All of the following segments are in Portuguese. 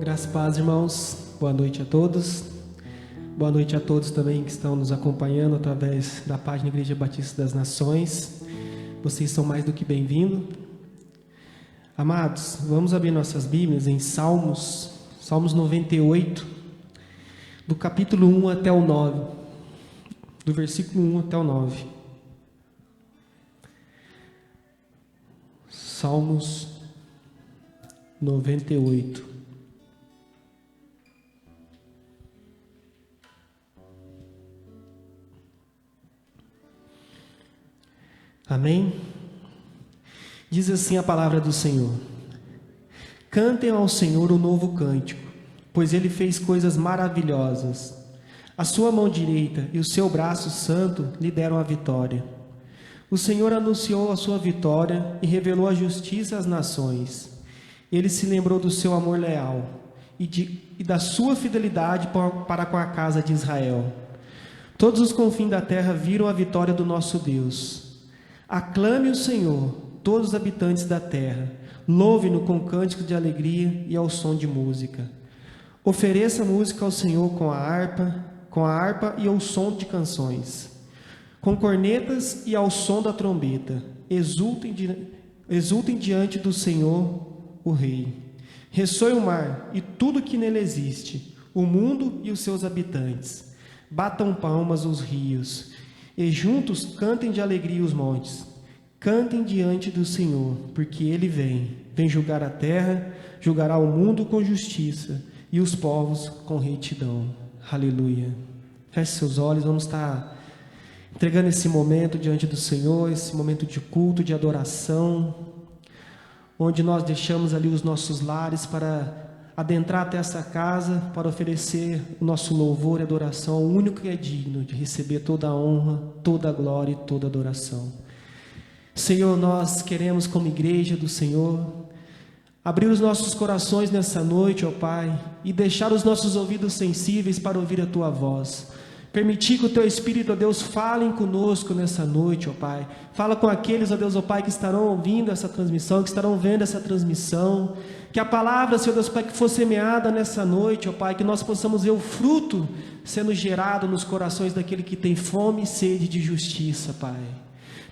Graças e paz, irmãos. Boa noite a todos. Boa noite a todos também que estão nos acompanhando através da página Igreja Batista das Nações. Vocês são mais do que bem-vindos. Amados, vamos abrir nossas Bíblias em Salmos 98, do capítulo 1 até o 9, do versículo 1 até o 9. Salmos 98. Amém? Diz assim a palavra do Senhor: Cantem ao Senhor um novo cântico, pois Ele fez coisas maravilhosas. A sua mão direita e o seu braço santo lhe deram a vitória. O Senhor anunciou a sua vitória e revelou a justiça às nações. Ele se lembrou do seu amor leal e da sua fidelidade para com a casa de Israel. Todos os confins da terra viram a vitória do nosso Deus. Aclame o Senhor, todos os habitantes da terra. Louve-no com cânticos de alegria e ao som de música. Ofereça música ao Senhor com a harpa e ao som de canções, com cornetas e ao som da trombeta. Exultem diante do Senhor, o Rei. Ressoe o mar e tudo que nele existe, o mundo e os seus habitantes. Batam palmas os rios, e juntos cantem de alegria os montes. Cantem diante do Senhor, porque Ele vem julgar a terra, julgará o mundo com justiça e os povos com retidão. Aleluia. Feche seus olhos, vamos estar entregando esse momento diante do Senhor, esse momento de culto, de adoração, onde nós deixamos ali os nossos lares para adentrar até essa casa, para oferecer o nosso louvor e adoração ao único que é digno de receber toda a honra, toda a glória e toda a adoração. Senhor, nós queremos, como igreja do Senhor, abrir os nossos corações nessa noite, ó Pai, e deixar os nossos ouvidos sensíveis para ouvir a Tua voz. Permitir que o Teu Espírito, ó Deus, fale conosco nessa noite, ó Pai. Fala com aqueles, ó Deus, ó Pai, que estarão ouvindo essa transmissão, que estarão vendo essa transmissão. Que a palavra, Senhor Deus, Pai, que for semeada nessa noite, ó Pai, que nós possamos ver o fruto sendo gerado nos corações daquele que tem fome e sede de justiça, Pai.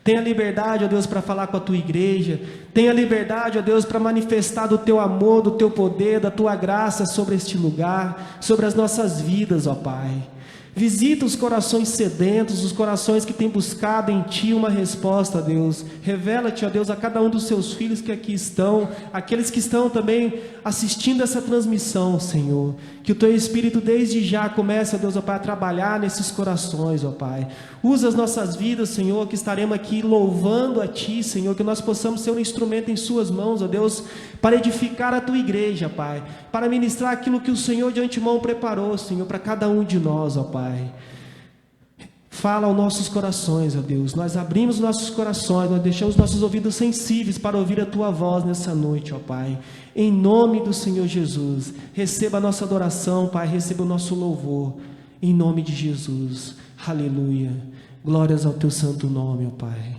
Tenha liberdade, ó Deus, para falar com a Tua igreja. Tenha liberdade, ó Deus, para manifestar do Teu amor, do Teu poder, da Tua graça sobre este lugar, sobre as nossas vidas, ó Pai. Visita os corações sedentos, os corações que têm buscado em Ti uma resposta, Deus. Revela-te, ó Deus, a cada um dos Seus filhos que aqui estão, aqueles que estão também assistindo essa transmissão, Senhor. Que o Teu Espírito desde já comece, ó Deus, ó Pai, a trabalhar nesses corações, ó Pai. Usa as nossas vidas, Senhor, que estaremos aqui louvando a Ti, Senhor, que nós possamos ser um instrumento em Suas mãos, ó Deus, para edificar a Tua igreja, Pai, para ministrar aquilo que o Senhor de antemão preparou, Senhor, para cada um de nós, ó Pai. Fala aos nossos corações, ó Deus. Nós abrimos nossos corações, nós deixamos nossos ouvidos sensíveis para ouvir a Tua voz nessa noite, ó Pai. Em nome do Senhor Jesus, receba a nossa adoração, Pai, receba o nosso louvor. Em nome de Jesus, aleluia. Glórias ao Teu santo nome, ó Pai.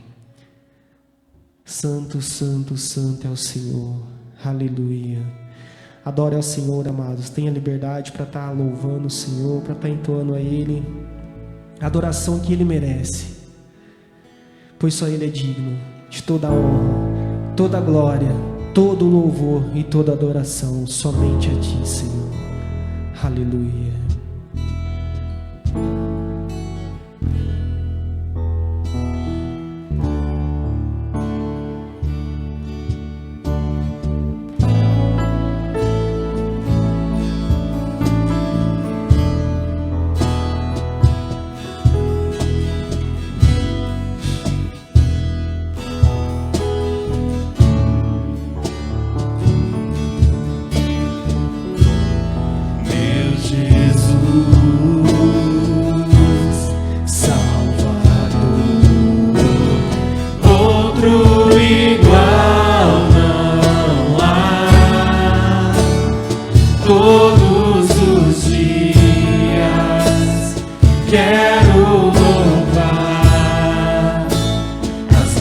Santo, santo, santo é o Senhor, aleluia. Adore ao Senhor, amados. Tenha liberdade para estar louvando o Senhor, para estar entoando a Ele a adoração que Ele merece, pois só Ele é digno de toda a honra, toda a glória, todo o louvor e toda a adoração, somente a Ti, Senhor. Aleluia.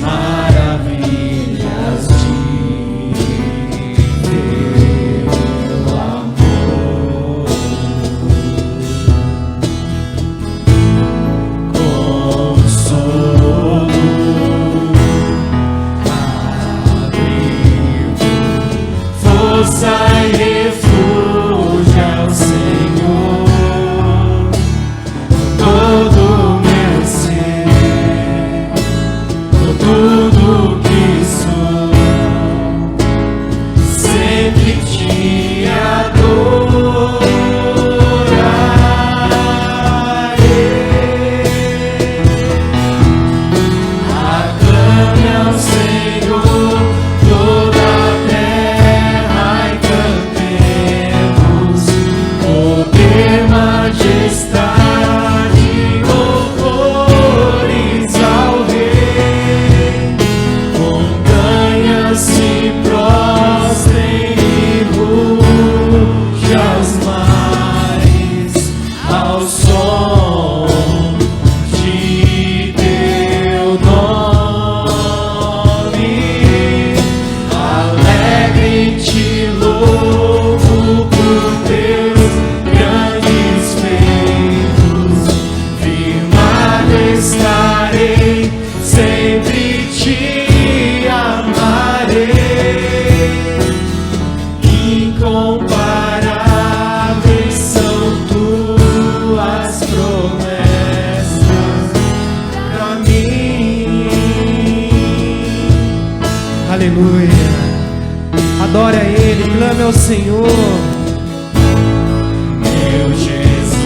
Maravilhas de teu amor. o Senhor. Meu Jesus,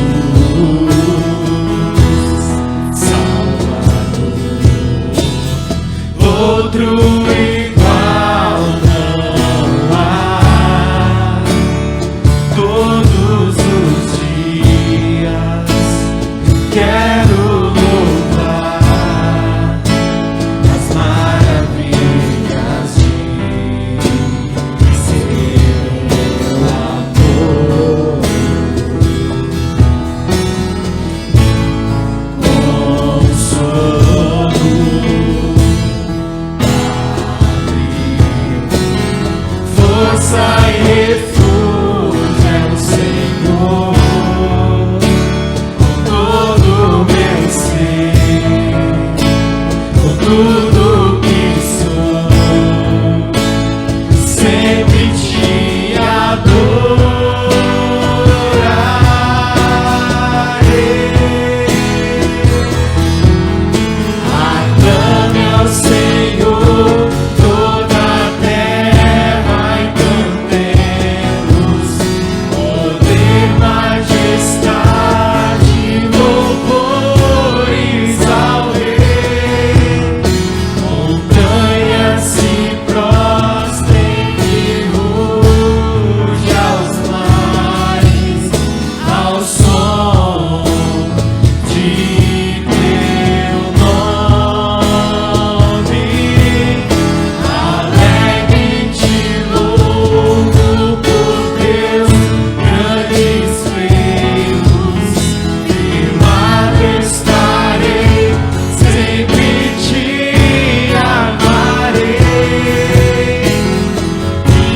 Salvador, outro igual não há. Todos os dias quero louvar as maravilhas de seu amor. Consolo, força e refúgio é o Senhor, com todo o meu ser, com tudo que sou, sempre te adorarei. Aclame ao Senhor toda a terra e cantemos poder, majestade, louvores ao Rei. Montanhas se prostrem e ruge aos mares ao som de teu nome. Alegre te louvo por teus grandes feitos, firmado estarei, sempre te amarei.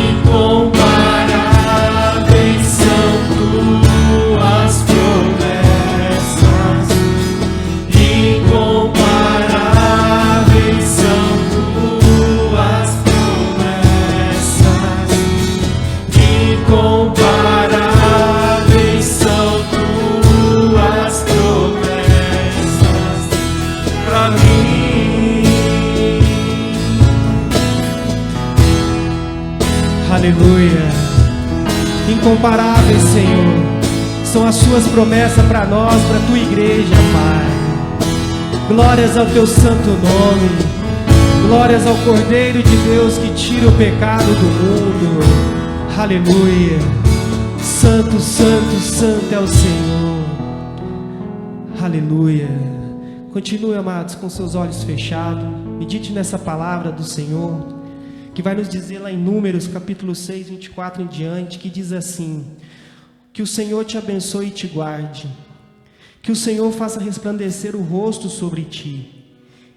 Incomparáveis são tuas promessas, incomparáveis são tuas promessas, incomparáveis são tuas promessas pra mim. Aleluia. Incomparáveis, Senhor, são as suas promessas para nós, para a tua igreja, Pai. Glórias ao teu santo nome. Glórias ao Cordeiro de Deus que tira o pecado do mundo. Aleluia. Santo, santo, santo é o Senhor. Aleluia. Continue, amados, com seus olhos fechados. Medite nessa palavra do Senhor, que vai nos dizer lá em Números, capítulo 6, 24 em diante, que diz assim: que o Senhor te abençoe e te guarde, que o Senhor faça resplandecer o rosto sobre ti,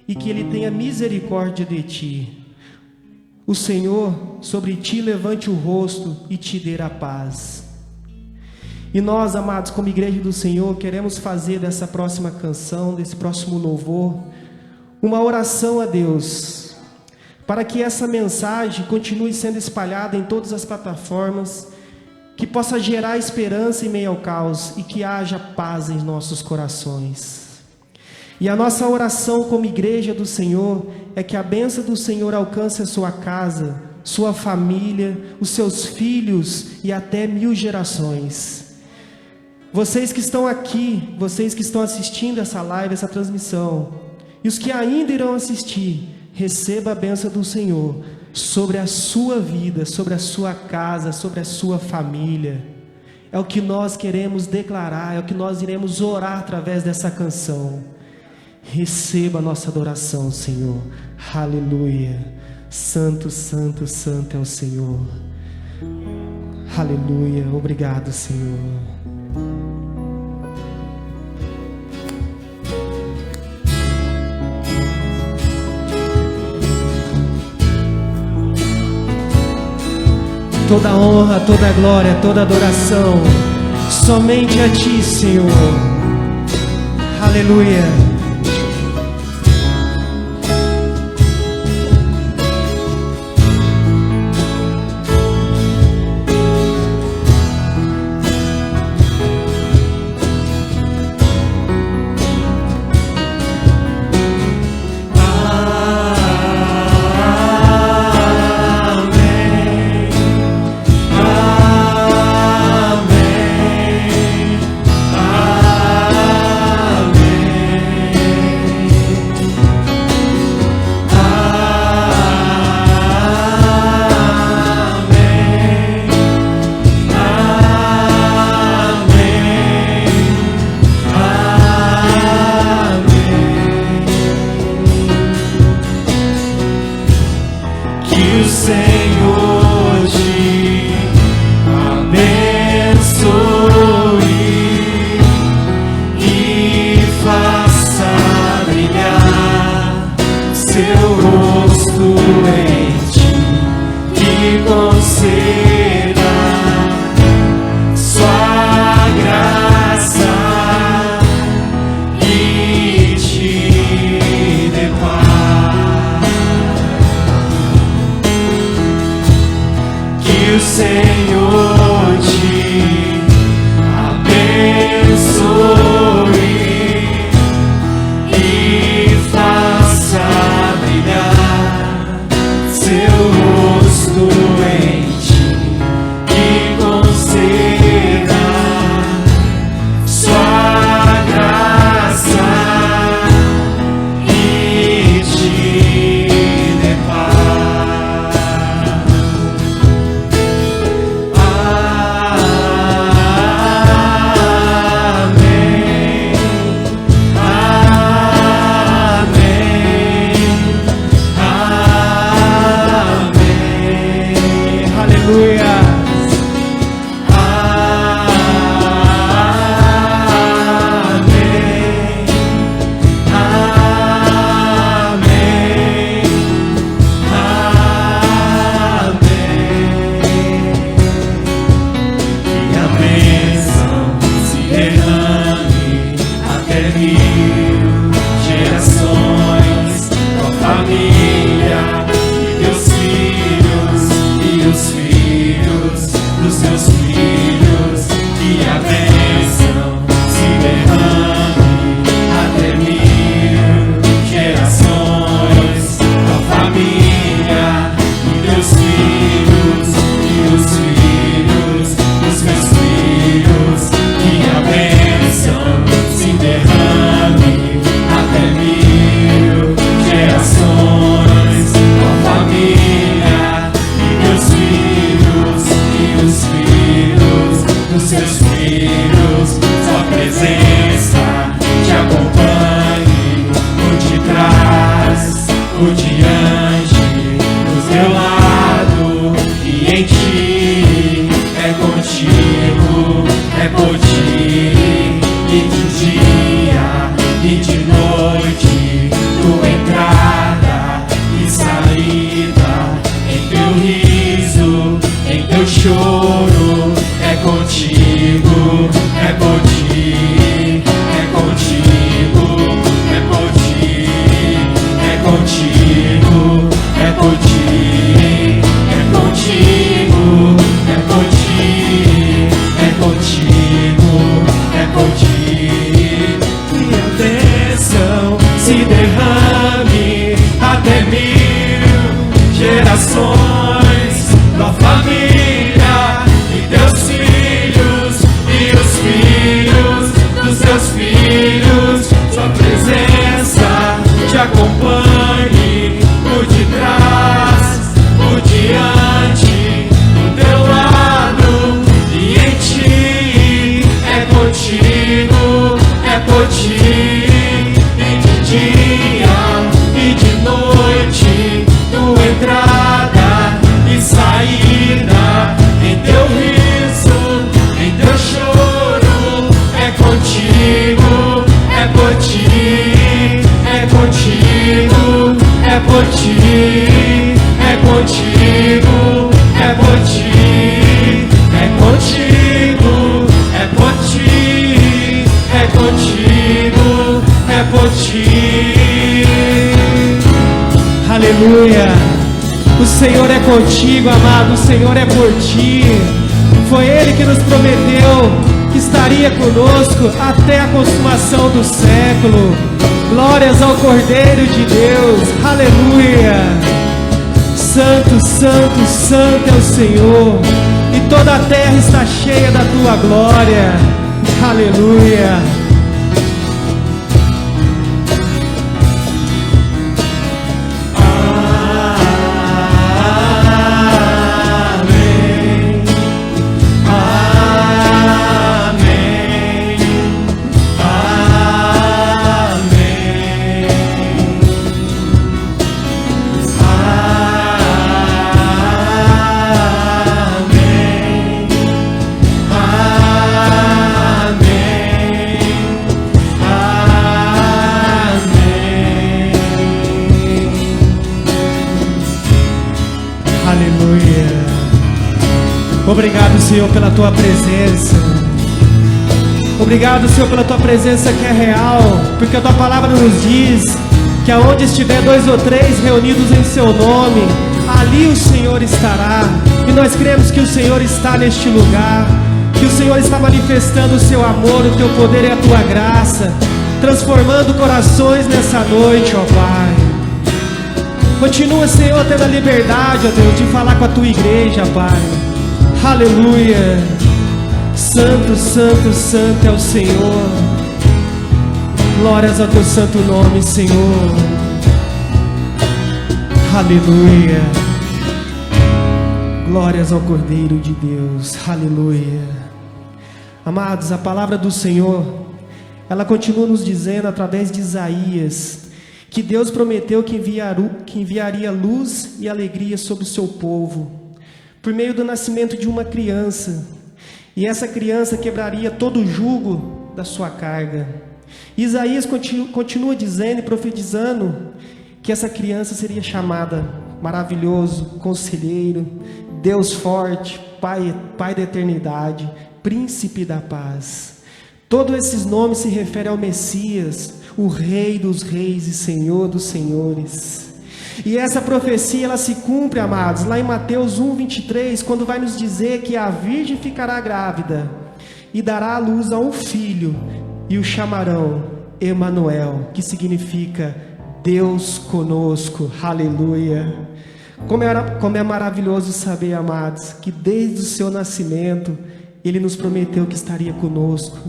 e que Ele tenha misericórdia de ti. O Senhor sobre ti levante o rosto e te dê a paz. E nós, amados, como igreja do Senhor, queremos fazer dessa próxima canção, desse próximo louvor, uma oração a Deus, para que essa mensagem continue sendo espalhada em todas as plataformas, que possa gerar esperança em meio ao caos e que haja paz em nossos corações. E a nossa oração como igreja do Senhor é que a bênção do Senhor alcance a sua casa, sua família, os seus filhos e até 1000 gerações. Vocês que estão aqui, vocês que estão assistindo essa live, essa transmissão, e os que ainda irão assistir, receba a bênção do Senhor sobre a sua vida, sobre a sua casa, sobre a sua família. É o que nós queremos declarar, é o que nós iremos orar através dessa canção. Receba a nossa adoração, Senhor. Aleluia. Santo, santo, santo é o Senhor. Aleluia. Obrigado, Senhor. Toda honra, toda glória, toda adoração, somente a Ti, Senhor. Aleluia. e faça brilhar seu rosto em ti, que conceda sua graça e te dê paz. Que o Senhor te abençoe e faça brilhar seu rosto em ti, que conceda sua graça e te dê paz. Amém. Amém. Aleluia. Que a bênção se derrame até 1000 gerações, tua família e teus filhos e os filhos dos teus filhos. Que a bênção se derrame até 1000 gerações, tua família e teus filhos e os filhos dos meus filhos. Que a bênção se derrame até 1000 gerações, tua família e teus filhos e os filhos dos seus filhos. Sua presença te acompanhe por detrás, por diante, do teu lado e em ti. É contigo, é por ti, e de dia e de noite, tua entrada e saída, em teu riso, em teu choro. É contigo, é por ti, é contigo, é por ti, é contigo, é por ti, é contigo, é por ti, é contigo, é por ti. Que a bênção se derrame até 1000 gerações, tua família e teus filhos e os filhos dos teus filhos. Sua presença te acompanhe por detrás, por diante, do teu lado e em ti. É contigo, é por ti, e de dia e de noite, tua entrada e saída, em teu riso, em teu choro. É contigo, é por ti, é contigo, é por ti, é contigo, é por ti, é contigo, é por ti, é contigo, é por ti. Aleluia. O Senhor é contigo, amado. O Senhor é por ti. Foi Ele que nos prometeu que estaria conosco até a consumação do século. Glórias ao Cordeiro de Deus. Aleluia. Santo, santo, santo é o Senhor. E toda a terra está cheia da tua glória. Aleluia. Obrigado, Senhor, pela Tua presença. Obrigado, Senhor, pela Tua presença que é real, porque a Tua palavra nos diz que aonde estiver 2 ou 3 reunidos em Seu nome, ali o Senhor estará. E nós cremos que o Senhor está neste lugar, que o Senhor está manifestando o Seu amor, o Teu poder e a Tua graça, transformando corações nessa noite, ó Pai. Continua, Senhor, tendo a liberdade, ó Deus, de falar com a Tua igreja, Pai. Aleluia. Santo, santo, santo é o Senhor. Glórias ao Teu santo nome, Senhor. Aleluia. Glórias ao Cordeiro de Deus. Aleluia. Amados, a palavra do Senhor, ela continua nos dizendo através de Isaías que Deus prometeu que enviaria luz e alegria sobre o seu povo por meio do nascimento de uma criança, e essa criança quebraria todo o jugo da sua carga. Isaías continua dizendo e profetizando que essa criança seria chamada Maravilhoso, Conselheiro, Deus Forte, Pai da Eternidade, Príncipe da Paz. Todos esses nomes se referem ao Messias, o Rei dos Reis e Senhor dos Senhores. E essa profecia, ela se cumpre, amados, lá em Mateus 1:23, quando vai nos dizer que a virgem ficará grávida e dará à luz a um filho, e o chamarão Emanuel, que significa Deus conosco. Aleluia. Como é maravilhoso saber, amados, que desde o seu nascimento Ele nos prometeu que estaria conosco.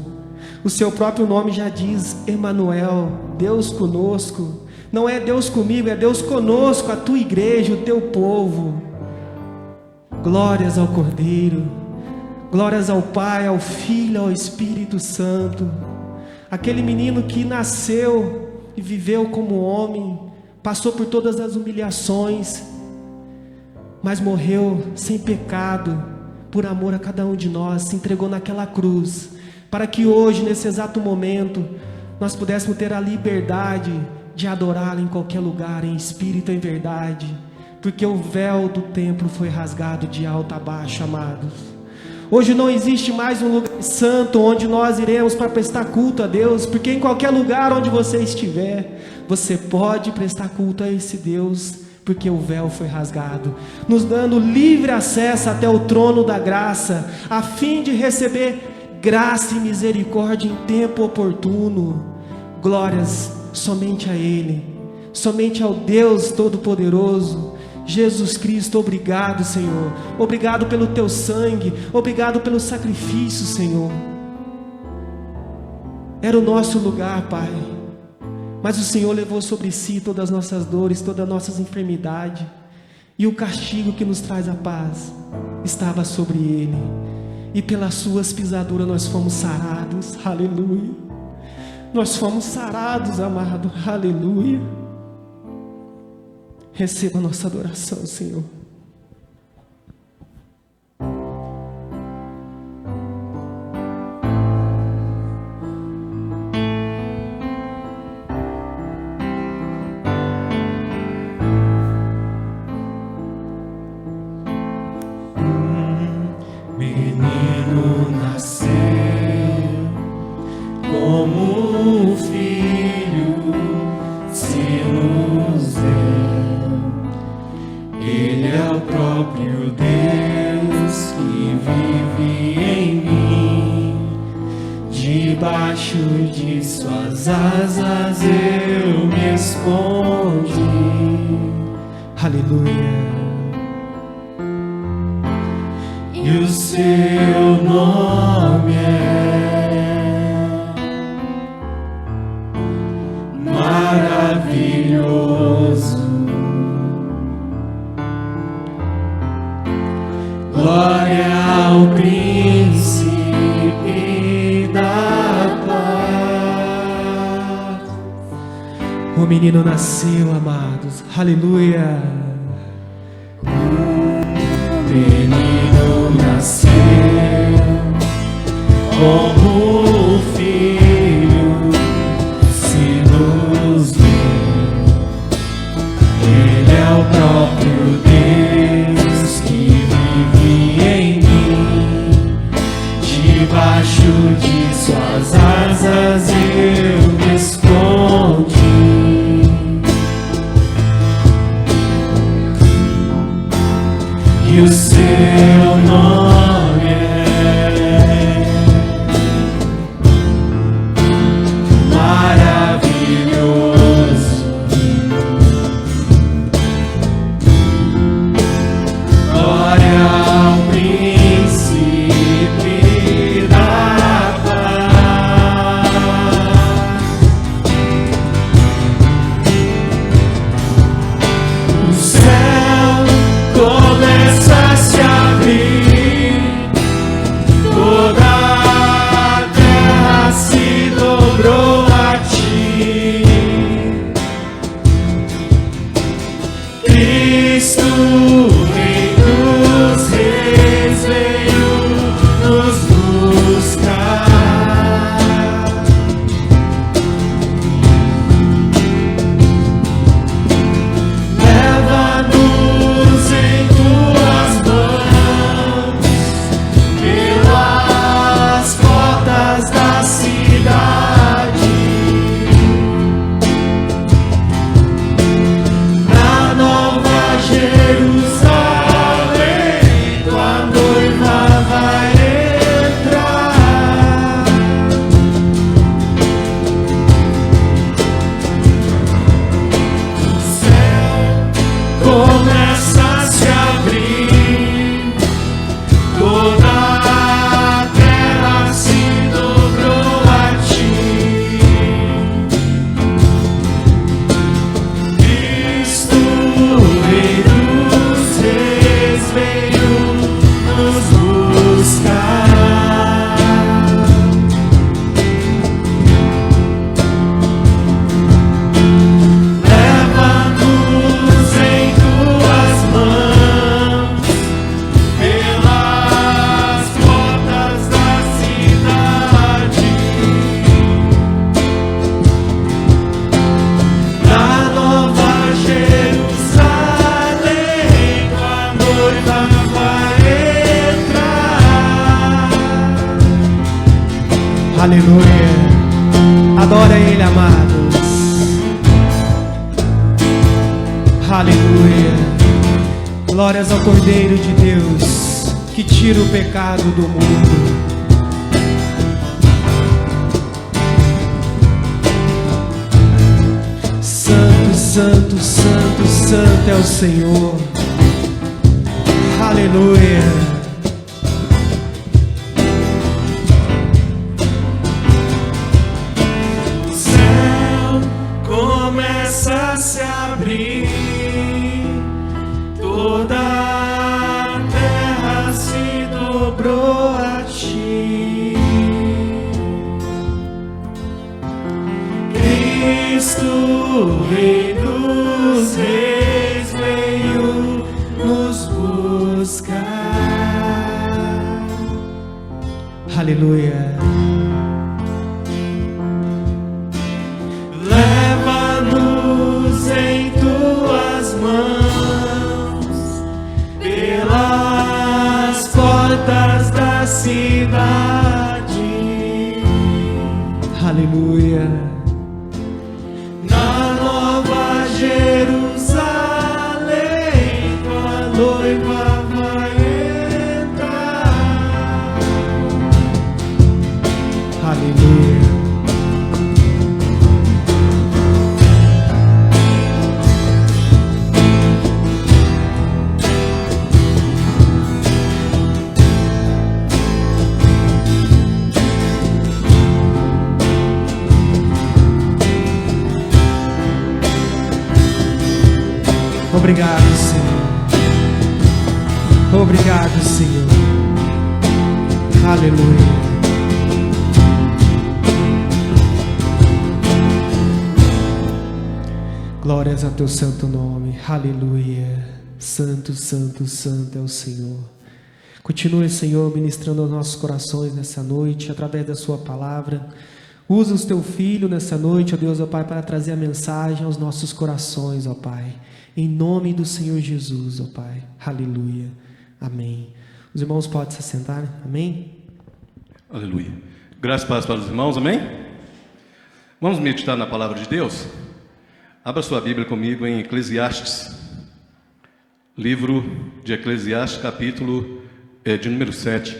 O seu próprio nome já diz Emanuel, Deus conosco. Não é Deus comigo, é Deus conosco, a tua igreja, o teu povo. Glórias ao Cordeiro, glórias ao Pai, ao Filho, ao Espírito Santo. Aquele menino que nasceu e viveu como homem, passou por todas as humilhações, mas morreu sem pecado, por amor a cada um de nós, se entregou naquela cruz, para que hoje, nesse exato momento, nós pudéssemos ter a liberdade de adorá-lo em qualquer lugar, em espírito e em verdade, porque o véu do templo foi rasgado de alto a baixo, amados. Hoje não existe mais um lugar santo onde nós iremos para prestar culto a Deus, porque em qualquer lugar onde você estiver, você pode prestar culto a esse Deus, porque o véu foi rasgado, nos dando livre acesso até o trono da graça, a fim de receber graça e misericórdia em tempo oportuno. Glórias somente a Ele, somente ao Deus Todo-Poderoso, Jesus Cristo. Obrigado, Senhor, obrigado pelo Teu sangue, obrigado pelo sacrifício, Senhor. Era o nosso lugar, Pai, mas o Senhor levou sobre si todas as nossas dores, todas as nossas enfermidades, e o castigo que nos traz a paz estava sobre Ele, e pelas suas pisaduras nós fomos sarados. Aleluia. Nós fomos sarados, amado. Aleluia. Receba a nossa adoração, Senhor. Menino nasceu como filho se nos deu. Ele é o próprio Deus que vive em mim. Debaixo de suas asas eu me escondi. Aleluia. E o seu nome é maravilhoso. Glória ao Príncipe da Paz. O menino nasceu, amados. Aleluia. Menino nasceu como filho se nos deu. Ele é o próprio Deus que vive em mim. Debaixo de suas asas eu me escondi, e o seu nome é maravilhoso. Glória ao Príncipe da paz. O céu começa a se abrir, toda a terra se dobrou a ti. Cristo, Rei dos Reis, veio nos buscar. Leva-nos em tuas mãos pelas portas da cidade, na Nova Jerusalém, tua noiva vai entrar. O céu começa a se abrir, toda a terra se dobrou a ti. Cristo, Rei dos Reis, veio nos buscar. Leva-nos em tuas mãos pelas portas da cidade, na Nova Jerusalém, tua noiva vai entrar. Aleluia. Adora Ele, amados. Aleluia. Glórias ao Cordeiro de Deus, que tira o pecado do mundo. Santo, santo, santo, santo é o Senhor. Aleluia. O céu começa a se abrir, toda a terra se dobrou a ti. Cristo, Rei dos Reis, veio nos buscar. Aleluia. Leva-nos em tuas mãos pelas portas da cidade, Aleluia. na Nova Jerusalém, tua noiva vai entrar. Aleluia. Obrigado, Senhor. Obrigado, Senhor. Aleluia. Glórias a teu santo nome. Aleluia. Santo, santo, santo é o Senhor. Continue, Senhor, ministrando aos nossos corações nessa noite, através da sua palavra. Usa os teu filho nessa noite, ó Deus, ó Pai, para trazer a mensagem aos nossos corações, ó Pai. Em nome do Senhor Jesus, ó Pai. Aleluia. Amém. Os irmãos podem se assentar, amém? Aleluia. Graças e paz para os irmãos, amém? Vamos meditar na palavra de Deus? Abra sua Bíblia comigo em Eclesiastes. Livro de Eclesiastes, capítulo de número 7.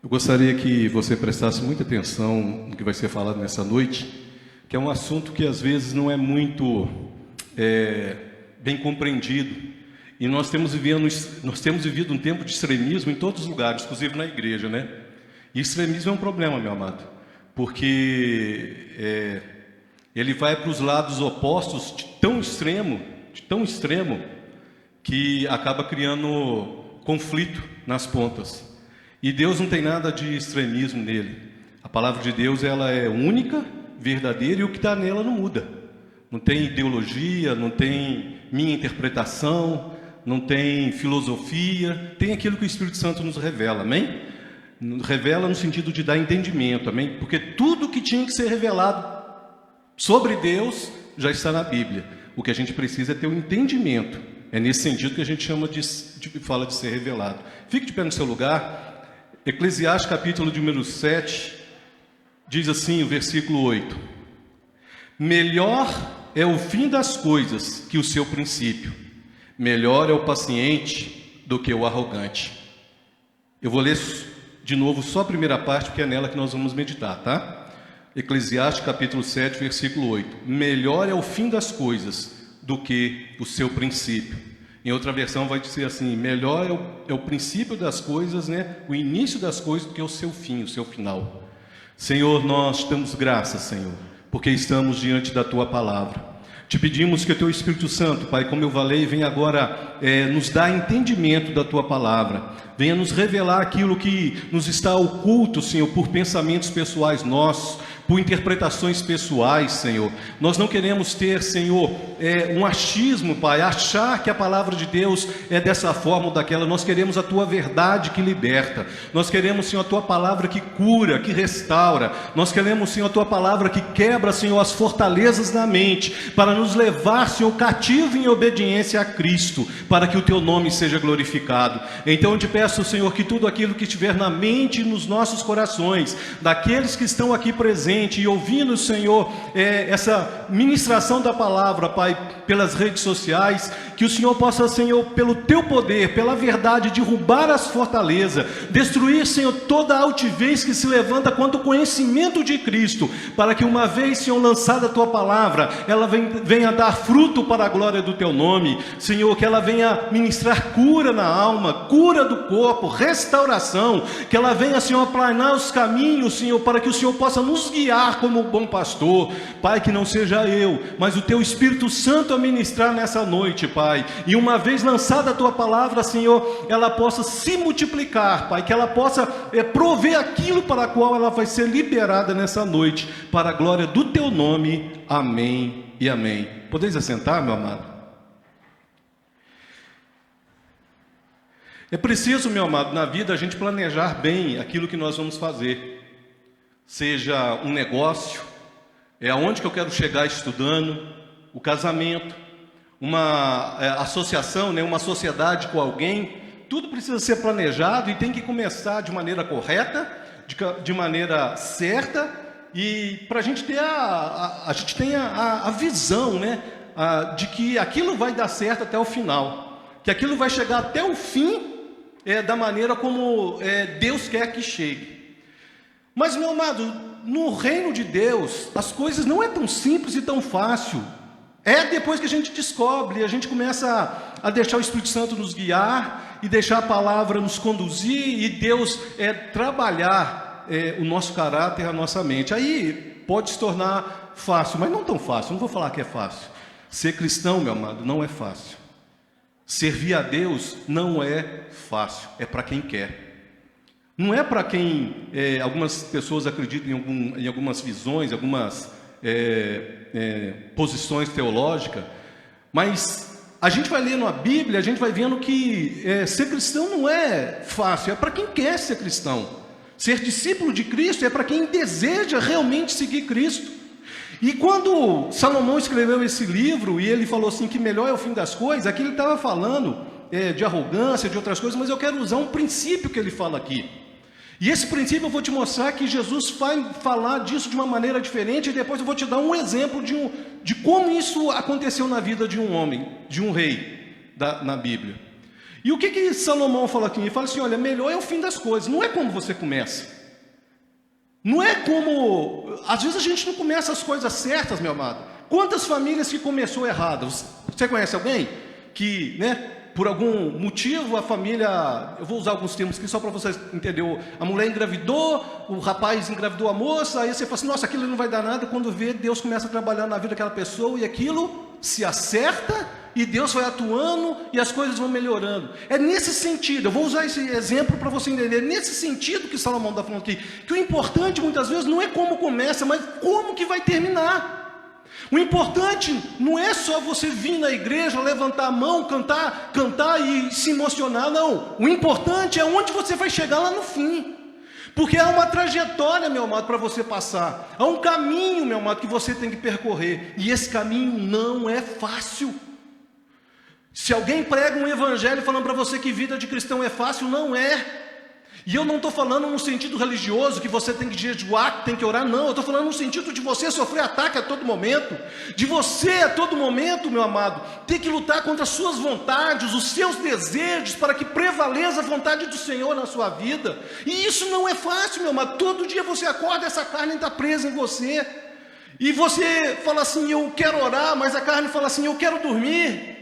Eu gostaria que você prestasse muita atenção no que vai ser falado nessa noite, que é um assunto que às vezes não é muito bem compreendido. E nós temos vivido um tempo de extremismo em todos os lugares, inclusive na igreja, né? E extremismo é um problema, meu amado, porque ele vai para os lados opostos de tão extremo, que acaba criando conflito nas pontas. E Deus não tem nada de extremismo nele. A palavra de Deus, ela é única, verdadeira, e o que está nela não muda. Não tem ideologia, não tem minha interpretação, não tem filosofia, tem aquilo que o Espírito Santo nos revela, amém? Revela no sentido de dar entendimento, amém? Porque tudo que tinha que ser revelado sobre Deus já está na Bíblia. O que a gente precisa é ter um entendimento. É nesse sentido que a gente fala de ser revelado. Fique de pé no seu lugar. Eclesiastes, capítulo de número 7, diz assim, o versículo 8: melhor é o fim das coisas que o seu princípio, melhor é o paciente do que o arrogante. Eu vou ler de novo só a primeira parte, porque é nela que nós vamos meditar, tá? Eclesiastes, capítulo 7, versículo 8: melhor é o fim das coisas do que o seu princípio. Em outra versão vai dizer assim: melhor é o princípio das coisas, né? O início das coisas, do que o seu fim, o seu final. Senhor, nós te damos graças, Senhor, porque estamos diante da Tua palavra. Te pedimos que o Teu Espírito Santo, Pai, como eu falei, venha agora nos dar entendimento da Tua palavra. Venha nos revelar aquilo que nos está oculto, Senhor, por pensamentos pessoais nossos, por interpretações pessoais, Senhor. Nós não queremos ter, Senhor, um achismo, Pai, achar que a palavra de Deus é dessa forma ou daquela. Nós queremos a Tua verdade que liberta. Nós queremos, Senhor, a Tua palavra que cura, que restaura. Nós queremos, Senhor, a Tua palavra que quebra, Senhor, as fortalezas da mente, para nos levar, Senhor, cativo em obediência a Cristo, para que o Teu nome seja glorificado. Então eu te peço, Senhor, que tudo aquilo que estiver na mente e nos nossos corações, daqueles que estão aqui presentes e ouvindo, Senhor, essa ministração da palavra, Pai, pelas redes sociais, que o Senhor possa, Senhor, pelo Teu poder, pela verdade, derrubar as fortalezas, destruir, Senhor, toda a altivez que se levanta contra o conhecimento de Cristo, para que uma vez, Senhor, lançada a Tua palavra, ela venha dar fruto para a glória do Teu nome, Senhor, que ela venha ministrar cura na alma, cura do corpo, restauração, que ela venha, Senhor, aplanar os caminhos, Senhor, para que o Senhor possa nos guiar como bom pastor, Pai, que não seja eu, mas o Teu Espírito Santo a ministrar nessa noite, Pai, e uma vez lançada a Tua palavra, Senhor, ela possa se multiplicar, Pai, que ela possa prover aquilo para a qual ela vai ser liberada nessa noite, para a glória do Teu nome, amém e amém. Podeis assentar, meu amado? É preciso, meu amado, na vida a gente planejar bem aquilo que nós vamos fazer. Seja um negócio, aonde que eu quero chegar estudando, o casamento, uma associação, né, uma sociedade com alguém, tudo precisa ser planejado e tem que começar de maneira correta, de maneira certa, e para a gente ter a gente tem a visão, né, de que aquilo vai dar certo até o final, que aquilo vai chegar até o fim, da maneira como Deus quer que chegue. Mas, meu amado, no reino de Deus, as coisas não é tão simples e tão fácil. Depois que a gente descobre, a gente começa a deixar o Espírito Santo nos guiar e deixar a palavra nos conduzir e Deus trabalhar o nosso caráter, a nossa mente. Aí pode se tornar fácil, mas não tão fácil, não vou falar que é fácil. Ser cristão, meu amado, não é fácil. Servir a Deus não é fácil, é para quem quer. Não é para quem, algumas pessoas acreditam em algumas visões, algumas posições teológicas, mas a gente vai lendo a Bíblia, a gente vai vendo que ser cristão não é fácil, é para quem quer ser cristão. Ser discípulo de Cristo é para quem deseja realmente seguir Cristo. E quando Salomão escreveu esse livro, e ele falou assim, que melhor é o fim das coisas, aqui ele estava falando de arrogância, de outras coisas, mas eu quero usar um princípio que ele fala aqui. E esse princípio eu vou te mostrar que Jesus vai falar disso de uma maneira diferente, e depois eu vou te dar um exemplo de como isso aconteceu na vida de um homem, de um rei na Bíblia. E o que Salomão fala aqui? Ele fala assim, olha, melhor é o fim das coisas, não é como você começa. Não é como... Às vezes a gente não começa as coisas certas, meu amado. Quantas famílias que começou errado? Você conhece alguém que, por algum motivo a família... Eu vou usar alguns termos aqui só para vocês entenderem. A mulher engravidou, o rapaz engravidou a moça, aí você fala assim, nossa, aquilo não vai dar nada. Quando vê, Deus começa a trabalhar na vida daquela pessoa e aquilo se acerta... E Deus vai atuando e as coisas vão melhorando. É nesse sentido, eu vou usar esse exemplo para você entender. É nesse sentido que Salomão está falando aqui. Que o importante muitas vezes não é como começa, mas como que vai terminar. O importante não é só você vir na igreja, levantar a mão, cantar e se emocionar, não. O importante é onde você vai chegar lá no fim. Porque há uma trajetória, meu amado, para você passar. Há um caminho, meu amado, que você tem que percorrer. E esse caminho não é fácil. Se alguém prega um evangelho falando para você que vida de cristão é fácil, não é. E eu não estou falando no sentido religioso, que você tem que jejuar, que tem que orar, não. Eu estou falando no sentido de você sofrer ataque a todo momento. De você a todo momento, meu amado, ter que lutar contra as suas vontades, os seus desejos, para que prevaleça a vontade do Senhor na sua vida. E isso não é fácil, meu amado. Todo dia você acorda, essa carne está presa em você. E você fala assim, eu quero orar, mas a carne fala assim, eu quero dormir.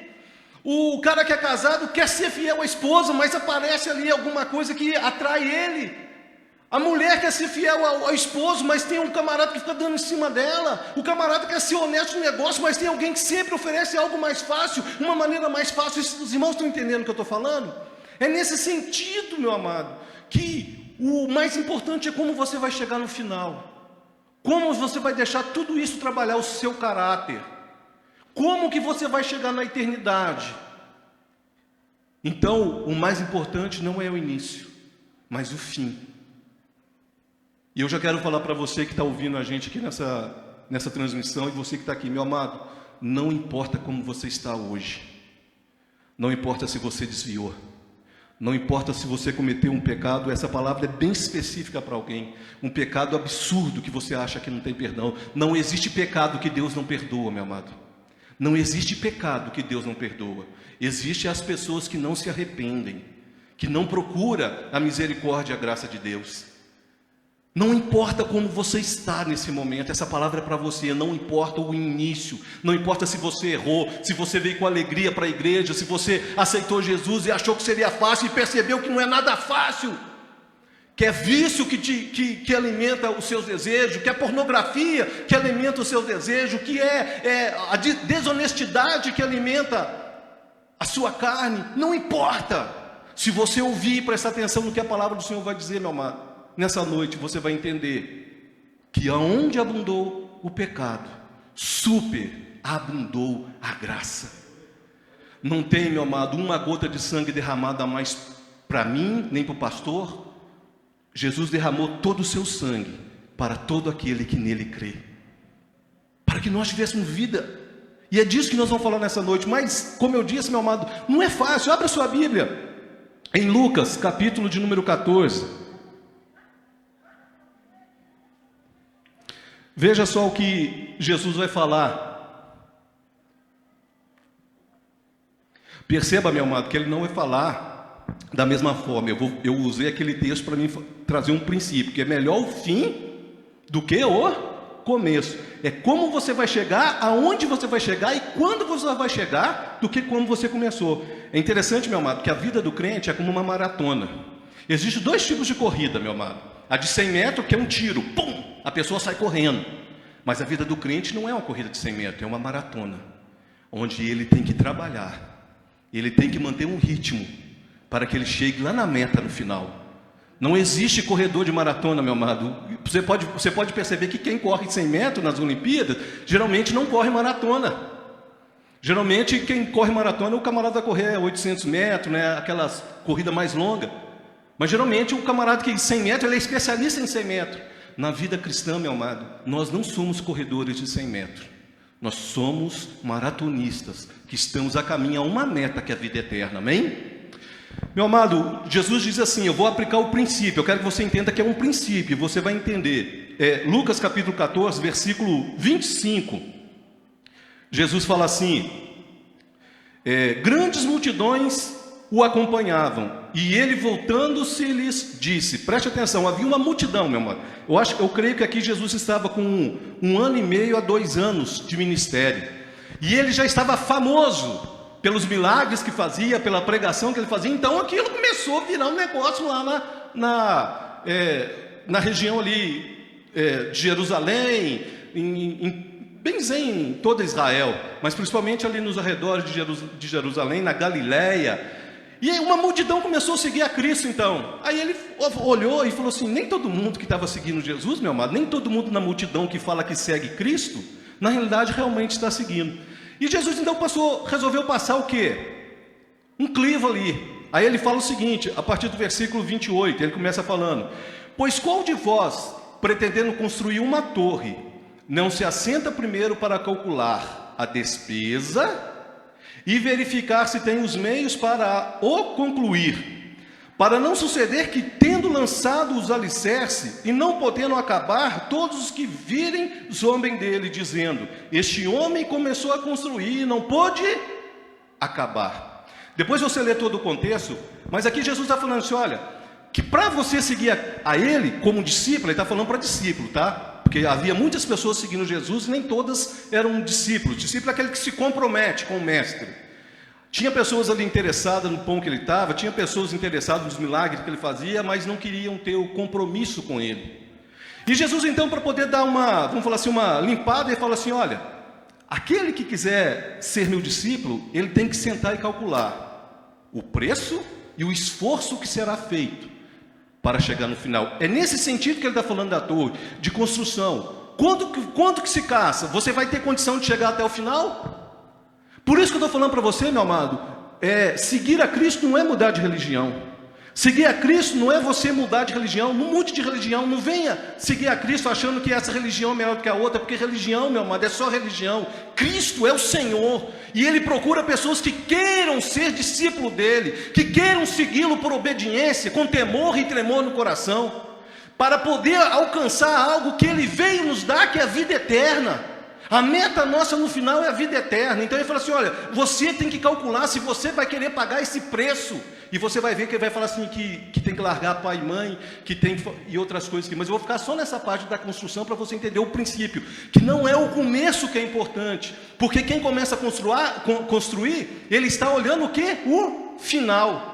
O cara que é casado quer ser fiel à esposa, mas aparece ali alguma coisa que atrai ele. A mulher quer ser fiel ao esposo, mas tem um camarada que fica dando em cima dela. O camarada quer ser honesto no negócio, mas tem alguém que sempre oferece algo mais fácil, uma maneira mais fácil. Os irmãos estão entendendo o que eu estou falando? É nesse sentido, meu amado, que o mais importante é como você vai chegar no final. Como você vai deixar tudo isso trabalhar o seu caráter. Como que você vai chegar na eternidade? Então, o mais importante não é o início, mas o fim. E eu já quero falar para você que está ouvindo a gente aqui nessa transmissão, e você que está aqui, meu amado, não importa como você está hoje. Não importa se você desviou. Não importa se você cometeu um pecado, essa palavra é bem específica para alguém. Um pecado absurdo que você acha que não tem perdão. Não existe pecado que Deus não perdoa, meu amado. Não existe pecado que Deus não perdoa. Existem as pessoas que não se arrependem, que não procuram a misericórdia e a graça de Deus. Não importa como você está nesse momento, essa palavra é para você. Não importa o início, não importa se você errou, se você veio com alegria para a igreja, se você aceitou Jesus e achou que seria fácil e percebeu que não é nada fácil. Que é vício que alimenta os seus desejos, que é pornografia que alimenta os seus desejos, que é a desonestidade que alimenta a sua carne. Não importa. Se você ouvir e prestar atenção no que a palavra do Senhor vai dizer, meu amado, nessa noite você vai entender que aonde abundou o pecado, superabundou a graça. Não tem, meu amado, uma gota de sangue derramada a mais para mim, nem para o pastor. Jesus derramou todo o seu sangue para todo aquele que nele crê, para que nós tivéssemos vida. E é disso que nós vamos falar nessa noite. Mas, como eu disse, meu amado, não é fácil. Abra sua Bíblia em Lucas, capítulo de número 14. Veja só o que Jesus vai falar. Perceba, meu amado, que ele não vai falar da mesma forma. Eu usei aquele texto para mim trazer um princípio, que é melhor o fim do que o começo. É como você vai chegar, aonde você vai chegar e quando você vai chegar, do que como você começou. É interessante, meu amado, que a vida do crente é como uma maratona. Existem dois tipos de corrida, meu amado. A de 100 metros, que é um tiro, pum, a pessoa sai correndo. Mas a vida do crente não é uma corrida de 100 metros, é uma maratona, onde ele tem que trabalhar, ele tem que manter um ritmo, para que ele chegue lá na meta no final. Não existe corredor de maratona, meu amado. Você pode perceber que quem corre 100 metros nas Olimpíadas, geralmente não corre maratona. Geralmente quem corre maratona, o camarada vai correr 800 metros, né? Aquelas corridas mais longas. Mas geralmente o camarada que 100 metros, ele é especialista em 100 metros. Na vida cristã, meu amado, nós não somos corredores de 100 metros. Nós somos maratonistas, que estamos a caminho a uma meta, que é a vida eterna, amém? Meu amado, Jesus diz assim, eu vou aplicar o princípio, eu quero que você entenda que é um princípio, você vai entender. Lucas capítulo 14, versículo 25, Jesus fala assim, grandes multidões o acompanhavam, e ele voltando-se lhes disse, preste atenção, havia uma multidão, meu amado. Eu creio que aqui Jesus estava com 1 ano e meio a 2 anos de ministério, e ele já estava famoso pelos milagres que fazia, pela pregação que ele fazia. Então aquilo começou a virar um negócio lá na região ali de Jerusalém, bem em toda Israel, mas principalmente ali nos arredores de Jerusalém, na Galileia. E aí uma multidão começou a seguir a Cristo então. Aí ele olhou e falou assim, nem todo mundo que estava seguindo Jesus, meu amado, nem todo mundo na multidão que fala que segue Cristo, na realidade realmente está seguindo. E Jesus então resolveu passar o quê? Um crivo ali. Aí ele fala o seguinte, a partir do versículo 28, ele começa falando, pois qual de vós, pretendendo construir uma torre, não se assenta primeiro para calcular a despesa e verificar se tem os meios para o concluir, para não suceder que, tendo lançado os alicerces e não podendo acabar, todos os que virem zombem dele, dizendo, este homem começou a construir e não pôde acabar. Depois você lê todo o contexto, mas aqui Jesus está falando assim, olha, que para você seguir a ele como discípulo, ele está falando para discípulo, tá? Porque havia muitas pessoas seguindo Jesus e nem todas eram discípulos. Discípulo é aquele que se compromete com o mestre. Tinha pessoas ali interessadas no pão que ele estava, tinha pessoas interessadas nos milagres que ele fazia, mas não queriam ter o compromisso com ele. E Jesus então, para poder dar vamos falar assim, uma limpada, ele fala assim, olha, aquele que quiser ser meu discípulo, ele tem que sentar e calcular o preço e o esforço que será feito para chegar no final. É nesse sentido que ele está falando da torre, de construção. Quando que se caça? Você vai ter condição de chegar até o final? Por isso que eu estou falando para você, meu amado, seguir a Cristo não é mudar de religião. Seguir a Cristo não é você mudar de religião, não mude de religião, não venha seguir a Cristo achando que essa religião é melhor do que a outra, porque religião, meu amado, é só religião. Cristo é o Senhor, e Ele procura pessoas que queiram ser discípulo dEle, que queiram segui-lo por obediência, com temor e tremor no coração, para poder alcançar algo que Ele veio nos dar, que é a vida eterna. A meta nossa no final é a vida eterna. Então ele fala assim, olha, você tem que calcular se você vai querer pagar esse preço. E você vai ver que ele vai falar assim que tem que largar pai e mãe, e outras coisas aqui. Mas eu vou ficar só nessa parte da construção para você entender o princípio, que não é o começo que é importante. Porque quem começa a construir, ele está olhando o quê? O final.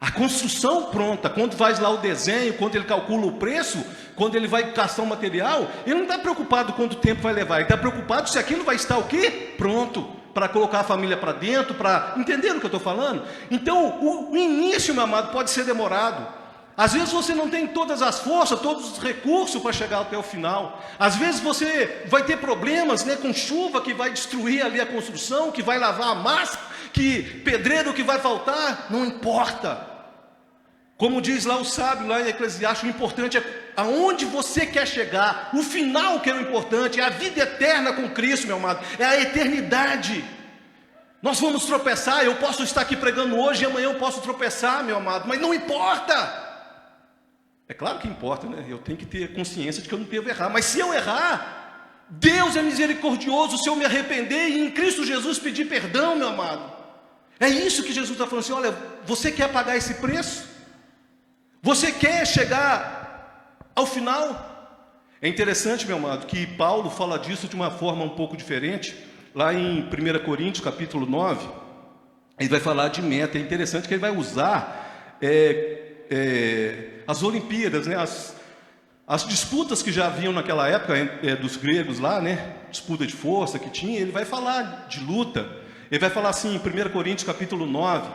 A construção pronta, quando faz lá o desenho, quando ele calcula o preço, quando ele vai caçar o material, ele não está preocupado quanto tempo vai levar, ele está preocupado se aquilo vai estar o quê? Pronto, para colocar a família para dentro, para... Entenderam o que eu estou falando? Então, o início, meu amado, pode ser demorado. Às vezes você não tem todas as forças, todos os recursos para chegar até o final. Às vezes você vai ter problemas, né, com chuva que vai destruir ali a construção, que vai lavar a massa, que pedreiro que vai faltar, não importa. Como diz lá o sábio, lá em Eclesiastes, o importante é aonde você quer chegar, o final que é o importante, é a vida eterna com Cristo, meu amado, é a eternidade. Nós vamos tropeçar, eu posso estar aqui pregando hoje e amanhã eu posso tropeçar, meu amado, mas não importa. É claro que importa, né? Eu tenho que ter consciência de que eu não devo errar, mas se eu errar, Deus é misericordioso se eu me arrepender e em Cristo Jesus pedir perdão, meu amado. É isso que Jesus está falando assim, olha, você quer pagar esse preço? Você quer chegar ao final? É interessante, meu amado, que Paulo fala disso de uma forma um pouco diferente. Lá em 1 Coríntios, capítulo 9, ele vai falar de meta. É interessante que ele vai usar as Olimpíadas, né? As disputas que já haviam naquela época dos gregos lá, né? Disputa de força que tinha. Ele vai falar de luta. Ele vai falar assim em 1 Coríntios, capítulo 9,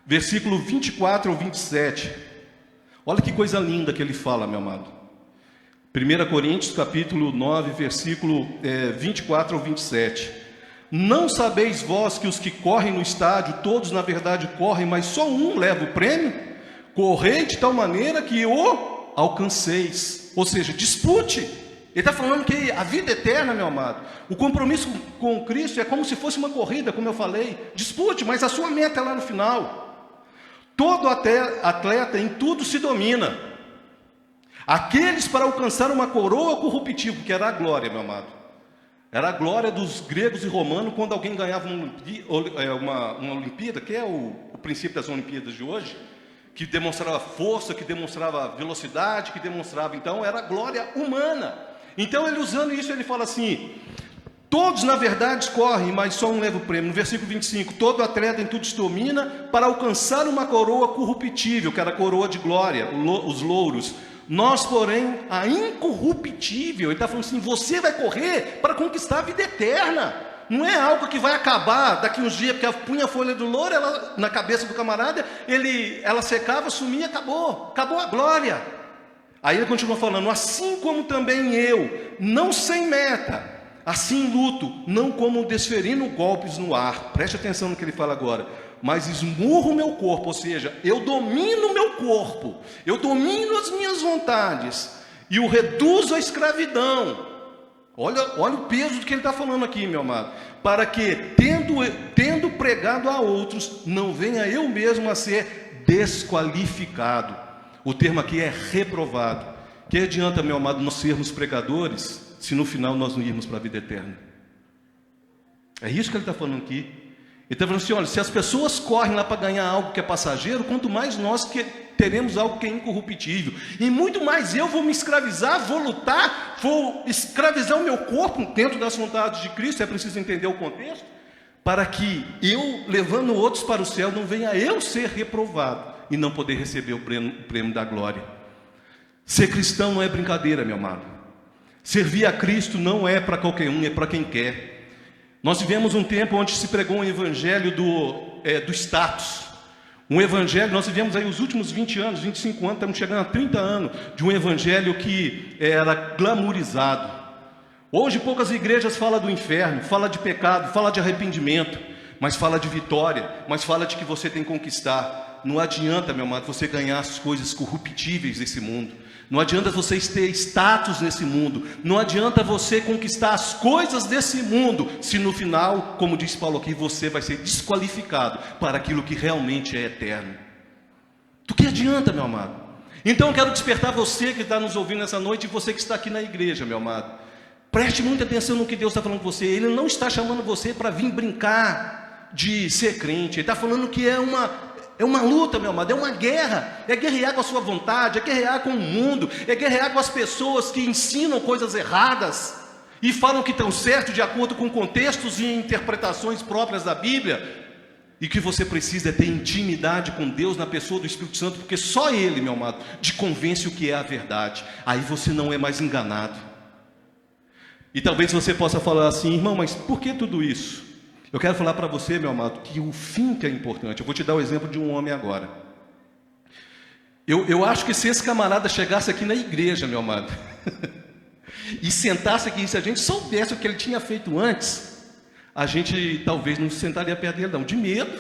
versículo 24 ao 27. Olha que coisa linda que ele fala, meu amado. 1 Coríntios, capítulo 9, versículo 24 ao 27. Não sabeis vós que os que correm no estádio, todos na verdade correm, mas só um leva o prêmio? Correi de tal maneira que o alcanceis. Ou seja, dispute. Ele está falando que a vida eterna, meu amado, o compromisso com Cristo é como se fosse uma corrida, como eu falei. Dispute, mas a sua meta é lá no final. Todo atleta em tudo se domina. Aqueles para alcançar uma coroa corruptível, que era a glória, meu amado. Era a glória dos gregos e romanos quando alguém ganhava uma Olimpíada, que é o princípio das Olimpíadas de hoje, que demonstrava força, que demonstrava velocidade, que demonstrava, então, era a glória humana. Então, ele usando isso, ele fala assim: todos, na verdade, correm, mas só um leva o prêmio. No versículo 25, todo atleta em tudo se domina para alcançar uma coroa corruptível, que era a coroa de glória, os louros. Nós, porém, a incorruptível. Ele está falando assim: você vai correr para conquistar a vida eterna. Não é algo que vai acabar daqui uns dias, porque punha a folha do louro na cabeça do camarada, ela secava, sumia, acabou a glória. Aí ele continua falando: assim como também eu, não sem meta, assim luto, não como desferindo golpes no ar. Preste atenção no que ele fala agora. Mas esmurro o meu corpo, ou seja, eu domino o meu corpo, eu domino as minhas vontades e o reduzo à escravidão. Olha o peso do que ele está falando aqui, meu amado. Para que, tendo pregado a outros, não venha eu mesmo a ser desqualificado. O termo aqui é reprovado. Que adianta, meu amado, nós sermos pregadores, se no final nós não irmos para a vida eterna? É isso que ele está falando aqui. Ele está falando assim: olha, se as pessoas correm lá para ganhar algo que é passageiro, quanto mais nós que teremos algo que é incorruptível. E muito mais eu vou me escravizar, vou lutar, vou escravizar o meu corpo dentro das vontades de Cristo. É preciso entender o contexto, para que eu, levando outros para o céu, não venha eu ser reprovado e não poder receber o prêmio da glória. Ser cristão não é brincadeira, meu amado. Servir a Cristo não é para qualquer um, é para quem quer. Nós vivemos um tempo onde se pregou um evangelho do status. Um evangelho, nós vivemos aí os últimos 20 anos, 25 anos, estamos chegando a 30 anos, de um evangelho que era glamourizado. Hoje poucas igrejas falam do inferno, falam de pecado, falam de arrependimento, mas fala de vitória, mas fala de que você tem que conquistar. Não adianta, meu amado, você ganhar as coisas corruptíveis desse mundo. Não adianta você ter status nesse mundo. Não adianta você conquistar as coisas desse mundo, se no final, como diz Paulo aqui, você vai ser desqualificado para aquilo que realmente é eterno. Do que adianta, meu amado? Então eu quero despertar você que está nos ouvindo nessa noite, e você que está aqui na igreja, meu amado. Preste muita atenção no que Deus está falando com você. Ele não está chamando você para vir brincar de ser crente. Ele está falando que é uma luta, meu amado, é uma guerra. É guerrear com a sua vontade, é guerrear com o mundo, é guerrear com as pessoas que ensinam coisas erradas e falam que estão certos de acordo com contextos e interpretações próprias da Bíblia. E que você precisa é ter intimidade com Deus na pessoa do Espírito Santo, porque só Ele, meu amado, te convence o que é a verdade. Aí você não é mais enganado. E talvez você possa falar assim: irmão, mas por que tudo isso? Eu quero falar para você, meu amado, que o fim que é importante. Eu vou te dar o exemplo de um homem agora. Eu acho que se esse camarada chegasse aqui na igreja, meu amado, e sentasse aqui, se a gente soubesse o que ele tinha feito antes, a gente talvez não se sentaria perto dele, não. De medo,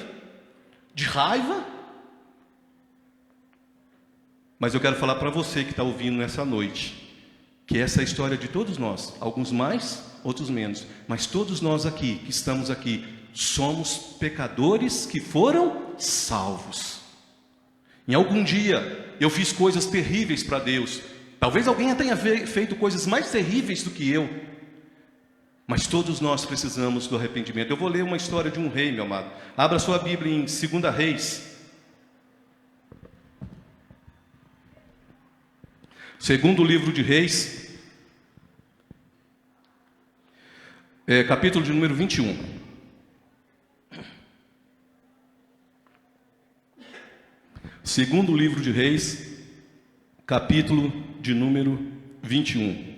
de raiva. Mas eu quero falar para você que está ouvindo nessa noite, que essa é a história de todos nós, alguns mais, outros menos, mas todos nós aqui, que estamos aqui, somos pecadores que foram salvos. Em algum dia eu fiz coisas terríveis para Deus, talvez alguém tenha feito coisas mais terríveis do que eu, mas todos nós precisamos do arrependimento. Eu vou ler uma história de um rei, meu amado. Abra sua Bíblia em 2 Reis, segundo livro de Reis, capítulo de número 21. Segundo livro de Reis, capítulo de número 21.